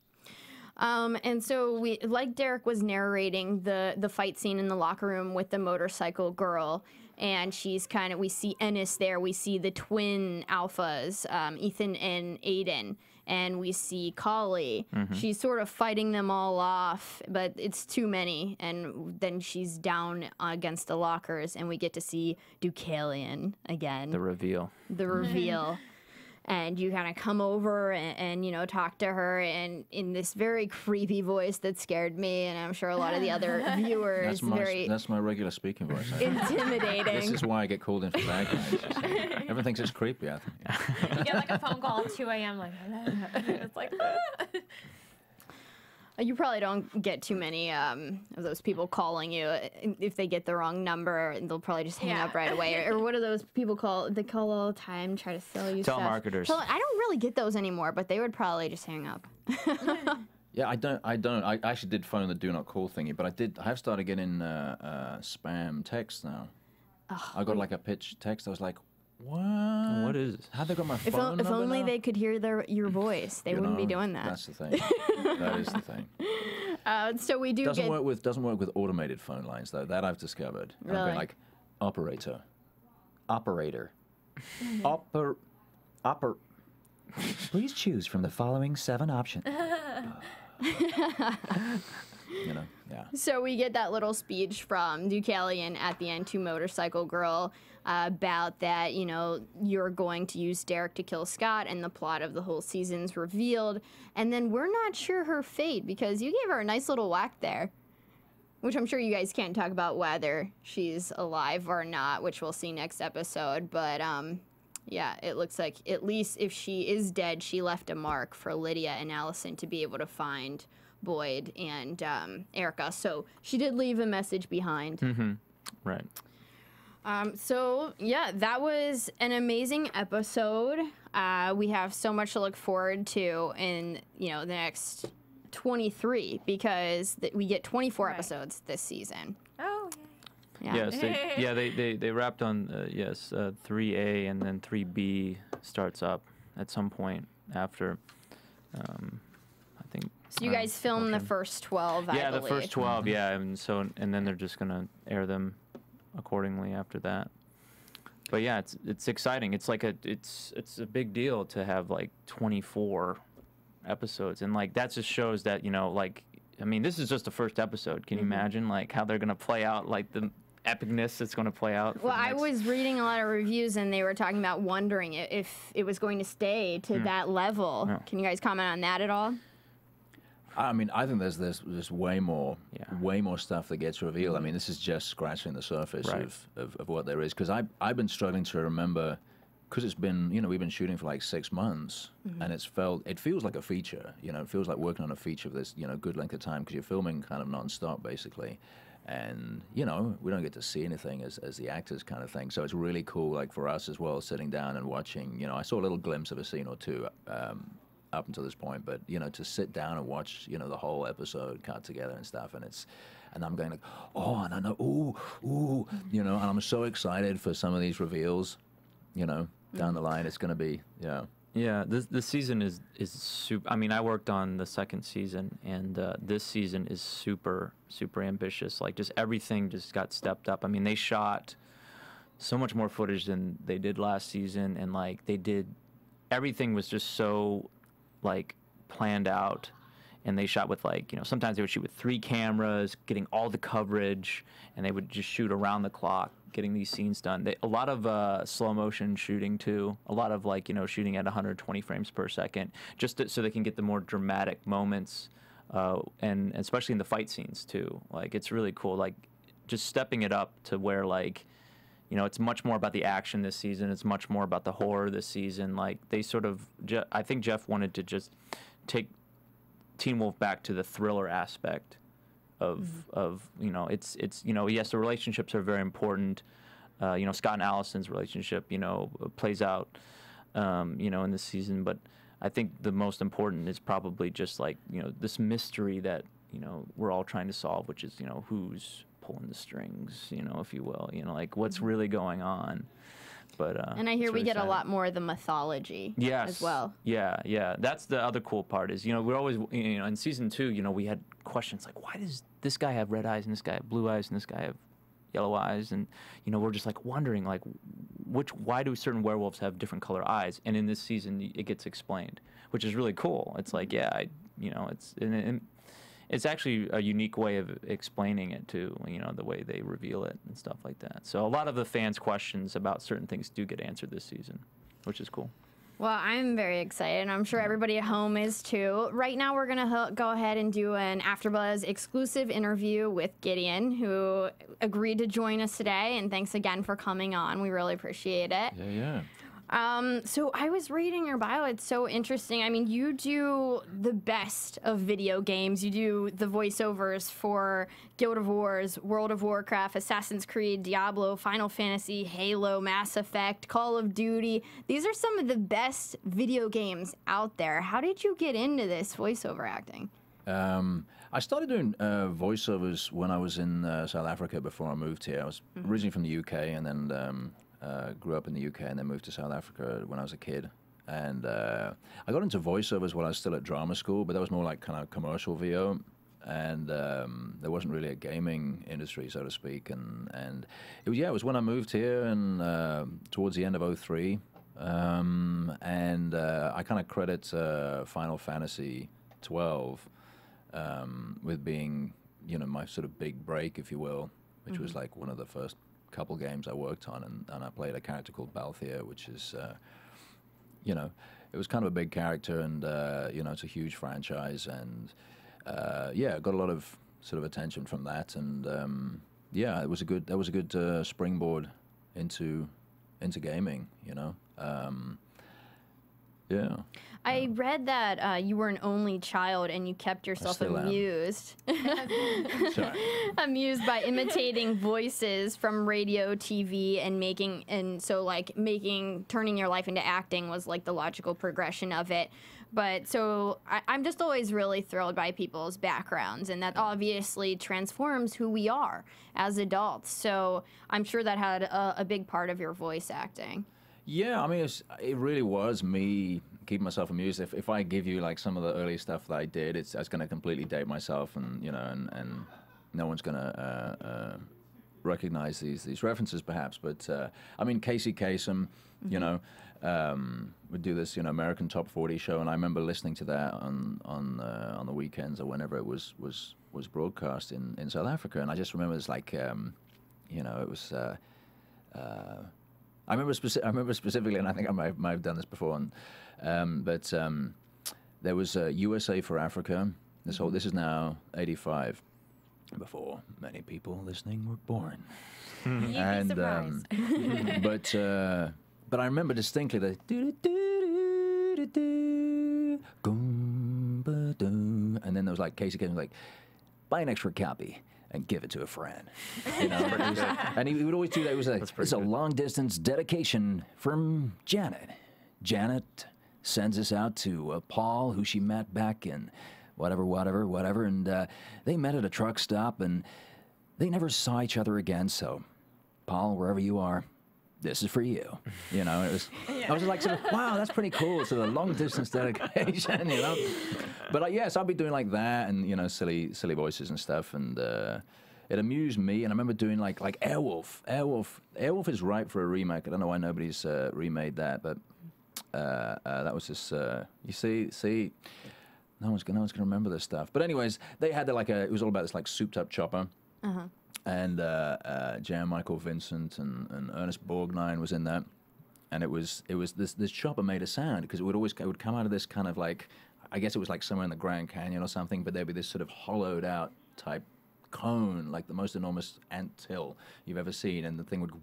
And so like Derek was narrating the fight scene in the locker room with the Motorcycle Girl, and we see Ennis there, we see the twin alphas, Ethan and Aiden, and we see Kali. She's sort of fighting them all off, but it's too many, and then she's down against the lockers, and we get to see Deucalion again. The reveal. And you kind of come over and you know, talk to her, and in this very creepy voice that scared me, and I'm sure a lot of the other viewers. That's my regular speaking voice. Intimidating. This is why I get called in for bad guys. Everyone thinks it's creepy, I think. You get like a phone call at 2 a.m. like, it's like. You probably don't get too many of those people calling you. If they get the wrong number, they'll probably just hang up right away. Or what do those people call? They call all the time, try to sell you stuff. Telemarketers. I don't really get those anymore, but they would probably just hang up. Yeah, I don't. I actually did phone the do not call thingy, but I have started getting spam texts now. I got like a pitch text. I was like, what? What is this? How'd they got my phone number If only now? they could hear your voice, they wouldn't be doing that. That's the thing. That is the thing. So we do Doesn't work with automated phone lines though. That I've discovered. Really? I've been like, operator. Please choose from the following 7 options. You know, yeah. So we get that little speech from Deucalion at the end to Motorcycle Girl about that, you know, you're going to use Derek to kill Scott, and the plot of the whole season's revealed. And then we're not sure her fate, because you gave her a nice little whack there, which I'm sure you guys can't talk about whether she's alive or not, which we'll see next episode. But yeah, it looks like at least if she is dead, she left a mark for Lydia and Allison to be able to find Boyd and Erica. So she did leave a message behind. Right. So yeah, that was an amazing episode. We have so much to look forward to in, you know, the next 23, because we get 24 episodes this season. Oh, Yeah. Yes, they wrapped on 3A, and then 3B starts up at some point after. I think. So you guys filmed the first 12, I yeah, believe. the first 12, yeah, and then they're just gonna air them accordingly after that. But yeah, it's exciting. It's like it's a big deal to have like 24 episodes, and like that just shows that, you know, like, I mean, this is just the first episode. Can you imagine like how they're gonna play out, like the epicness that's gonna play out? Well, I was reading a lot of reviews, and they were talking about wondering if it was going to stay to that level. Yeah. Can you guys comment on that at all? I mean, I think there's way more stuff that gets revealed. I mean, this is just scratching the surface of what there is. Because I've been struggling to remember, because it's been, you know, we've been shooting for like 6 months, and it feels like a feature. You know, it feels like working on a feature of this, you know, good length of time, because you're filming kind of nonstop basically. And, you know, we don't get to see anything as the actors kind of thing. So it's really cool, like for us as well, sitting down and watching. You know, I saw a little glimpse of a scene or two up until this point, but, you know, to sit down and watch, you know, the whole episode cut together and stuff, and I'm going like, oh, and I know, ooh, you know, and I'm so excited for some of these reveals, you know, down the line. It's going to be, yeah. Yeah, this season is super. I mean, I worked on the second season, and this season is super ambitious. Like, just everything just got stepped up. I mean, they shot so much more footage than they did last season, and like everything was just so like planned out. And they shot with, like, you know, sometimes they would shoot with 3 cameras, getting all the coverage, and they would just shoot around the clock, getting these scenes done. A lot of slow motion shooting too. A lot of, like, you know, shooting at 120 frames per second, just so they can get the more dramatic moments, and especially in the fight scenes too. Like, it's really cool. Like, just stepping it up to where, like, you know, it's much more about the action this season. It's much more about the horror this season. Like, they sort of, I think Jeff wanted to just take Teen Wolf back to the thriller aspect of you know, it's you know, yes, the relationships are very important. You know, Scott and Allison's relationship, you know, plays out you know, in this season, but I think the most important is probably just, like, you know, this mystery that, you know, we're all trying to solve, which is, you know, who's pulling the strings, you know, if you will, you know, like what's really going on. But and I hear we get a lot more of the mythology as well. Yeah. That's the other cool part is, you know, we're always, you know, in season 2, you know, we had questions like, why does this guy have red eyes and this guy have blue eyes and this guy have yellow eyes, and we're just like wondering like why do certain werewolves have different color eyes? And in this season, it gets explained, which is really cool. It's like it's actually a unique way of explaining it too. The way they reveal it and stuff like that. So a lot of the fans' questions about certain things do get answered this season, which is cool. Well, I'm very excited, and I'm sure everybody at home is too. Right now, we're going to go ahead and do an AfterBuzz exclusive interview with Gideon, who agreed to join us today, and thanks again for coming on. We really appreciate it. Yeah. So I was reading your bio. It's so interesting. I mean, you do the best of video games. You do the voiceovers for Guild of Wars, World of Warcraft, Assassin's Creed, Diablo, Final Fantasy, Halo, Mass Effect, Call of Duty. These are some of the best video games out there. How did you get into this voiceover acting? I started doing voiceovers when I was in South Africa before I moved here. I was originally from the UK, and then grew up in the UK and then moved to South Africa when I was a kid. And I got into voiceovers while I was still at drama school, but that was more like kind of commercial VO. And there wasn't really a gaming industry, so to speak. And it was when I moved here and towards the end of '03. And I kind of credit Final Fantasy 12 with being, my sort of big break, if you will, which was like one of the first couple games I worked on, and I played a character called Balthier, which is, it was kind of a big character, and it's a huge franchise, and got a lot of sort of attention from that, and that was a good springboard into gaming, Yeah. I read that you were an only child and you kept yourself amused. Amused by imitating voices from radio, TV, and turning your life into acting was like the logical progression of it. But so I'm just always really thrilled by people's backgrounds, and that obviously transforms who we are as adults. So I'm sure that had a big part of your voice acting. Yeah, I mean, it really was me keeping myself amused. If I give you like some of the early stuff that I did, it's going to completely date myself, and and no one's going to recognize these references perhaps. But I mean, Casey Kasem, would do this American Top 40 show, and I remember listening to that on the weekends or whenever it was broadcast in South Africa, and I just remember it's like it was. I remember specifically, and I think I might have done this before, but there was USA for Africa. This is now '85. Before many people listening were born. You'd be surprised. But I remember distinctly the and then there was like Casey Kasem like, buy an extra copy and give it to a friend, and he would always do that. It was it's a long distance dedication from Janet. Janet sends us out to Paul, who she met back in whatever, and they met at a truck stop, and they never saw each other again. So, Paul, wherever you are, this is for you. It was. I was like, sort of, wow, that's pretty cool. So the long distance dedication, But yes, I'll be doing like that, and silly voices and stuff, and it amused me. And I remember doing like Airwolf. Airwolf is ripe for a remake. I don't know why nobody's remade that, but that was just you see. No one's gonna remember this stuff. But anyways, they had it was all about this like souped up chopper. And Jan Michael Vincent and Ernest Borgnine was in that, and it was this chopper made a sound because it would come out of this kind of like, I guess it was like somewhere in the Grand Canyon or something, but there'd be this sort of hollowed out type cone, like the most enormous anthill you've ever seen, and the thing would,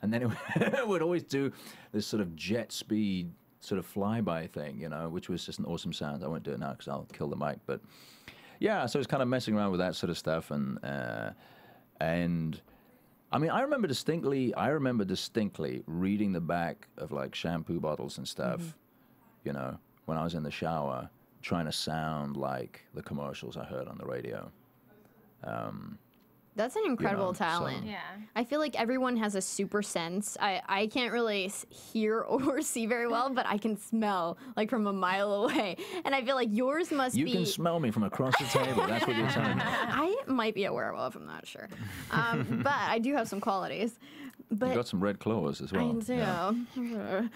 and then it would always do this sort of jet speed sort of flyby thing, which was just an awesome sound. I won't do it now because I'll kill the mic, but. Yeah, so it's kind of messing around with that sort of stuff, and I mean, I remember distinctly reading the back of like shampoo bottles and stuff, when I was in the shower, trying to sound like the commercials I heard on the radio. That's an incredible talent. so- Yeah. I feel like everyone has a super sense. I can't really hear or see very well, but I can smell like from a mile away. And I feel like yours must You be. can smell me from across the table. That's what you're telling me. I might be a werewolf. I'm not sure, but I do have some qualities. But You got some red claws as well. I do. Yeah.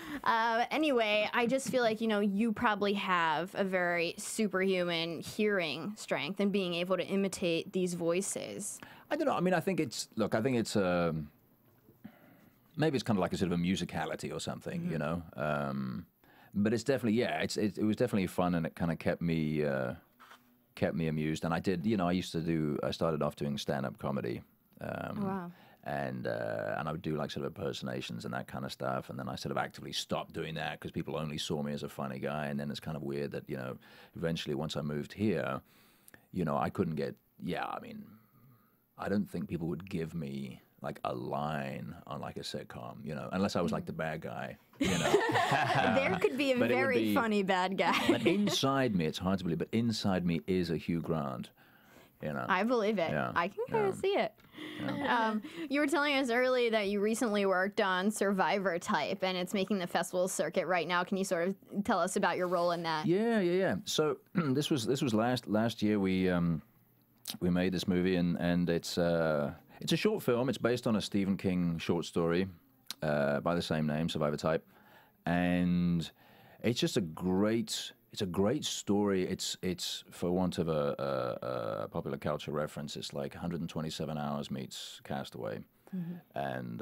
Anyway, I just feel like, you probably have a very superhuman hearing strength and being able to imitate these voices. I don't know. I mean, I think it's maybe it's kind of like a sort of a musicality or something, But it's definitely, it was definitely fun, and it kind of kept me amused. And I did, I started off doing stand-up comedy. Wow. And I would do like sort of impersonations and that kind of stuff. And then I sort of actively stopped doing that because people only saw me as a funny guy. And then it's kind of weird that, eventually once I moved here, I couldn't get, I don't think people would give me like a line on like a sitcom, unless I was like the bad guy, There could be a but it would very be- funny bad guy. But inside me, it's hard to believe, but inside me is a Hugh Grant, I believe it. Yeah, I can kind of see it. You were telling us earlier that you recently worked on Survivor Type, and it's making the festival circuit right now. Can you sort of tell us about your role in that? Yeah. So this was last year. We made this movie, and it's a short film. It's based on a Stephen King short story by the same name, Survivor Type, and it's just a great story. It's for want of a popular culture reference, it's like 127 Hours meets Castaway, and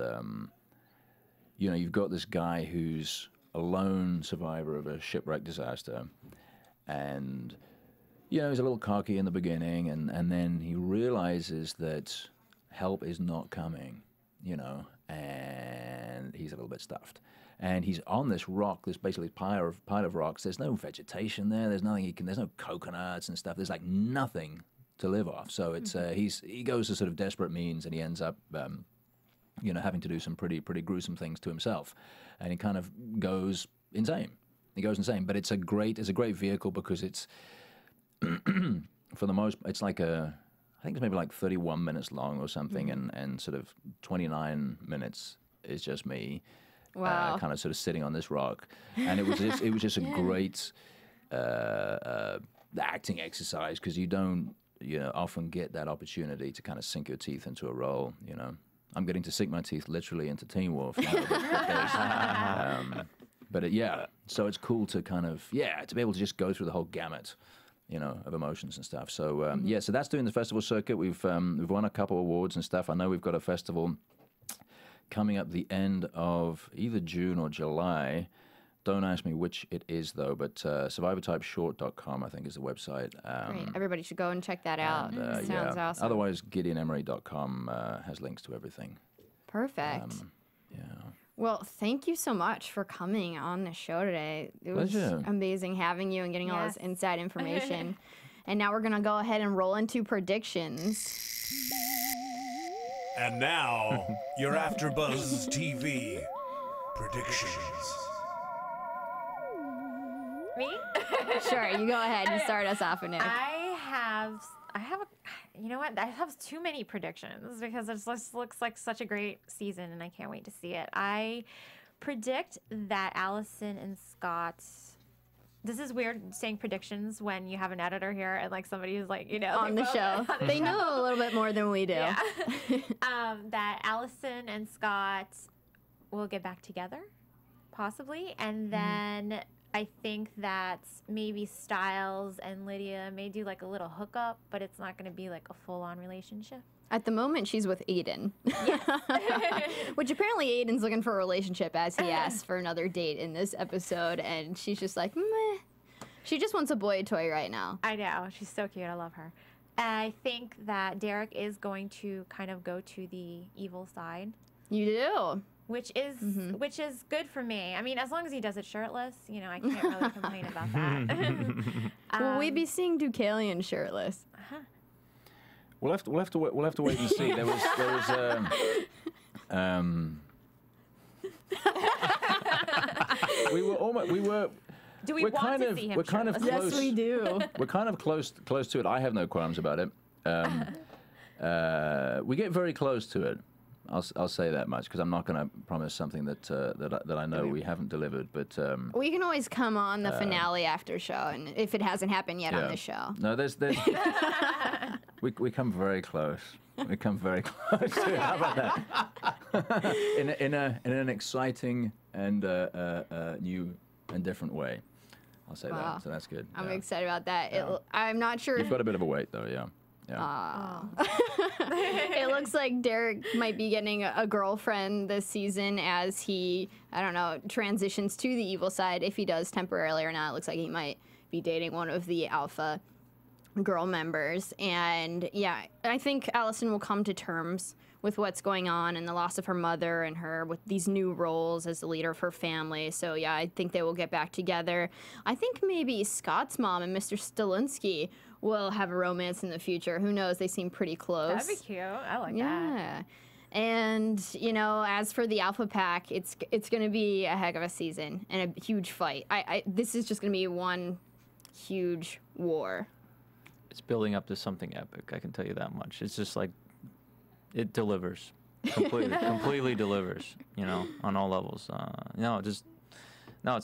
you've got this guy who's a lone survivor of a shipwreck disaster, and he's a little cocky in the beginning, and then he realizes that help is not coming, and he's a little bit stuffed. And he's on this rock, this basically pile of rocks. There's no vegetation there. There's nothing there's no coconuts and stuff. There's like nothing to live off. So it's he goes to sort of desperate means, and he ends up having to do some pretty gruesome things to himself, and he kind of goes insane. But it's a great vehicle because it's for the most, it's like I think it's maybe like 31 minutes long or something, and sort of 29 minutes is just me. Wow. Kind of sort of sitting on this rock, and it was just a great acting exercise because you don't often get that opportunity to kind of sink your teeth into a role. I'm getting to sink my teeth literally into Teen Wolf. So it's cool to kind of to be able to just go through the whole gamut, of emotions and stuff. So so that's doing the festival circuit. We've won a couple awards and stuff. I know we've got a festival coming up the end of either June or July. Don't ask me which it is, though, but survivortypeshort.com, I think, is the website. Great. Everybody should go and check that out. Sounds awesome. Otherwise, GideonEmery.com has links to everything. Perfect. Well, thank you so much for coming on the show today. It was Pleasure. amazing having you and getting all this Yes. inside information. And now we're going to go ahead and roll into predictions. And now, your AfterBuzz TV predictions. Me? Sure, you go ahead and start us off, Anik. I have you know what? I have too many predictions because it just looks like such a great season, and I can't wait to see it. I predict that Allison and Scott. This is weird saying predictions when you have an editor here and like somebody who's like, on the show. They know a little bit more than we do. Yeah. That Allison and Scott will get back together, possibly, and then I think that maybe Styles and Lydia may do like a little hookup, but it's not going to be like a full-on relationship. At the moment, she's with Aiden. Which apparently Aiden's looking for a relationship as he asks for another date in this episode, and she's just like, meh. She just wants a boy toy right now. I know. She's so cute. I love her. I think that Derek is going to kind of go to the evil side, You do. which is good for me. I mean, as long as he does it shirtless, I can't really complain about that. Will we be seeing Deucalion shirtless? We'll have to wait and see. There was we were. Do we We're want kind to of- see him we're kind of shirtless? Yes, we do. We're kind of close to it. I have no qualms about it. We get very close to it. I'll say that much because I'm not going to promise something that I know we haven't delivered. But we can always come on the finale after show, and if it hasn't happened yet on the show. No, there's we come very close. We come very close. How about that? in an exciting and new and different way. I'll say that. So that's good. I'm excited about that. I'm not sure. You've got a bit of a weight though, yeah. It looks like Derek might be getting a girlfriend this season as he, I don't know, transitions to the evil side. If he does temporarily or not, it looks like he might be dating one of the Alpha girl members. And yeah, I think Allison will come to terms with what's going on and the loss of her mother and her with these new roles as the leader of her family. So yeah, I think they will get back together. I think maybe Scott's mom and Mr. Stalinsky will have a romance in the future. Who knows? They seem pretty close. That'd be cute. I like that. Yeah. And, you know, as for the Alpha Pack, it's going to be a heck of a season and a huge fight. This is just going to be one huge war. It's building up to something epic, I can tell you that much. It's just like, it delivers. Completely delivers, you know, on all levels. It's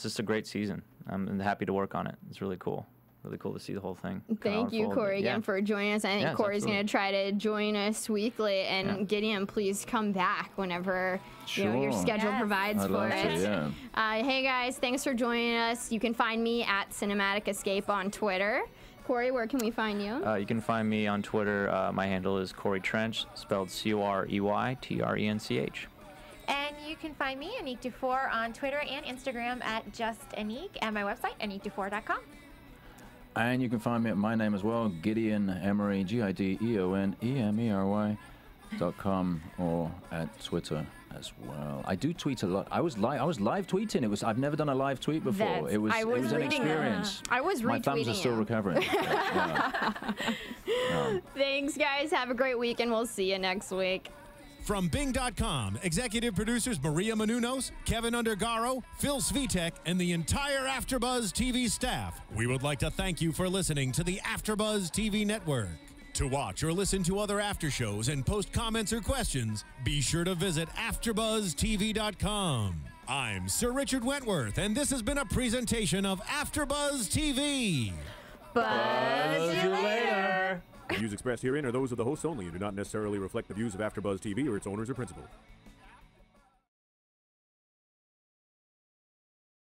just a great season. I'm happy to work on it. It's really cool. Really cool to see the whole thing. Thank you, Corey, again for joining us. I think Corey's going to try to join us weekly. And Gideon, please come back whenever you know, your schedule provides for it. Hey, guys, thanks for joining us. You can find me at Cinematic Escape on Twitter. Corey, where can we find you? You can find me on Twitter. My handle is Corey Trench, spelled CoreyTrench. And you can find me, Anik Dufour, on Twitter and Instagram at JustAnik, and my website, AnikDufour.com. And you can find me at my name as well, Gideon Emery, GideonEmery.com, or at Twitter as well. I do tweet a lot. I was live tweeting. I've never done a live tweet before. It was an experience. I was retweeting. My thumbs are still recovering. Thanks, guys. Have a great week, and we'll see you next week. From Bing.com, executive producers Maria Menounos, Kevin Undergaro, Phil Svitek, and the entire AfterBuzz TV staff, we would like to thank you for listening to the AfterBuzz TV network. To watch or listen to other after shows and post comments or questions, be sure to visit AfterBuzzTV.com. I'm Sir Richard Wentworth, and this has been a presentation of AfterBuzz TV. Buzz you later. The views expressed herein are those of the hosts only and do not necessarily reflect the views of AfterBuzz TV or its owners or principals.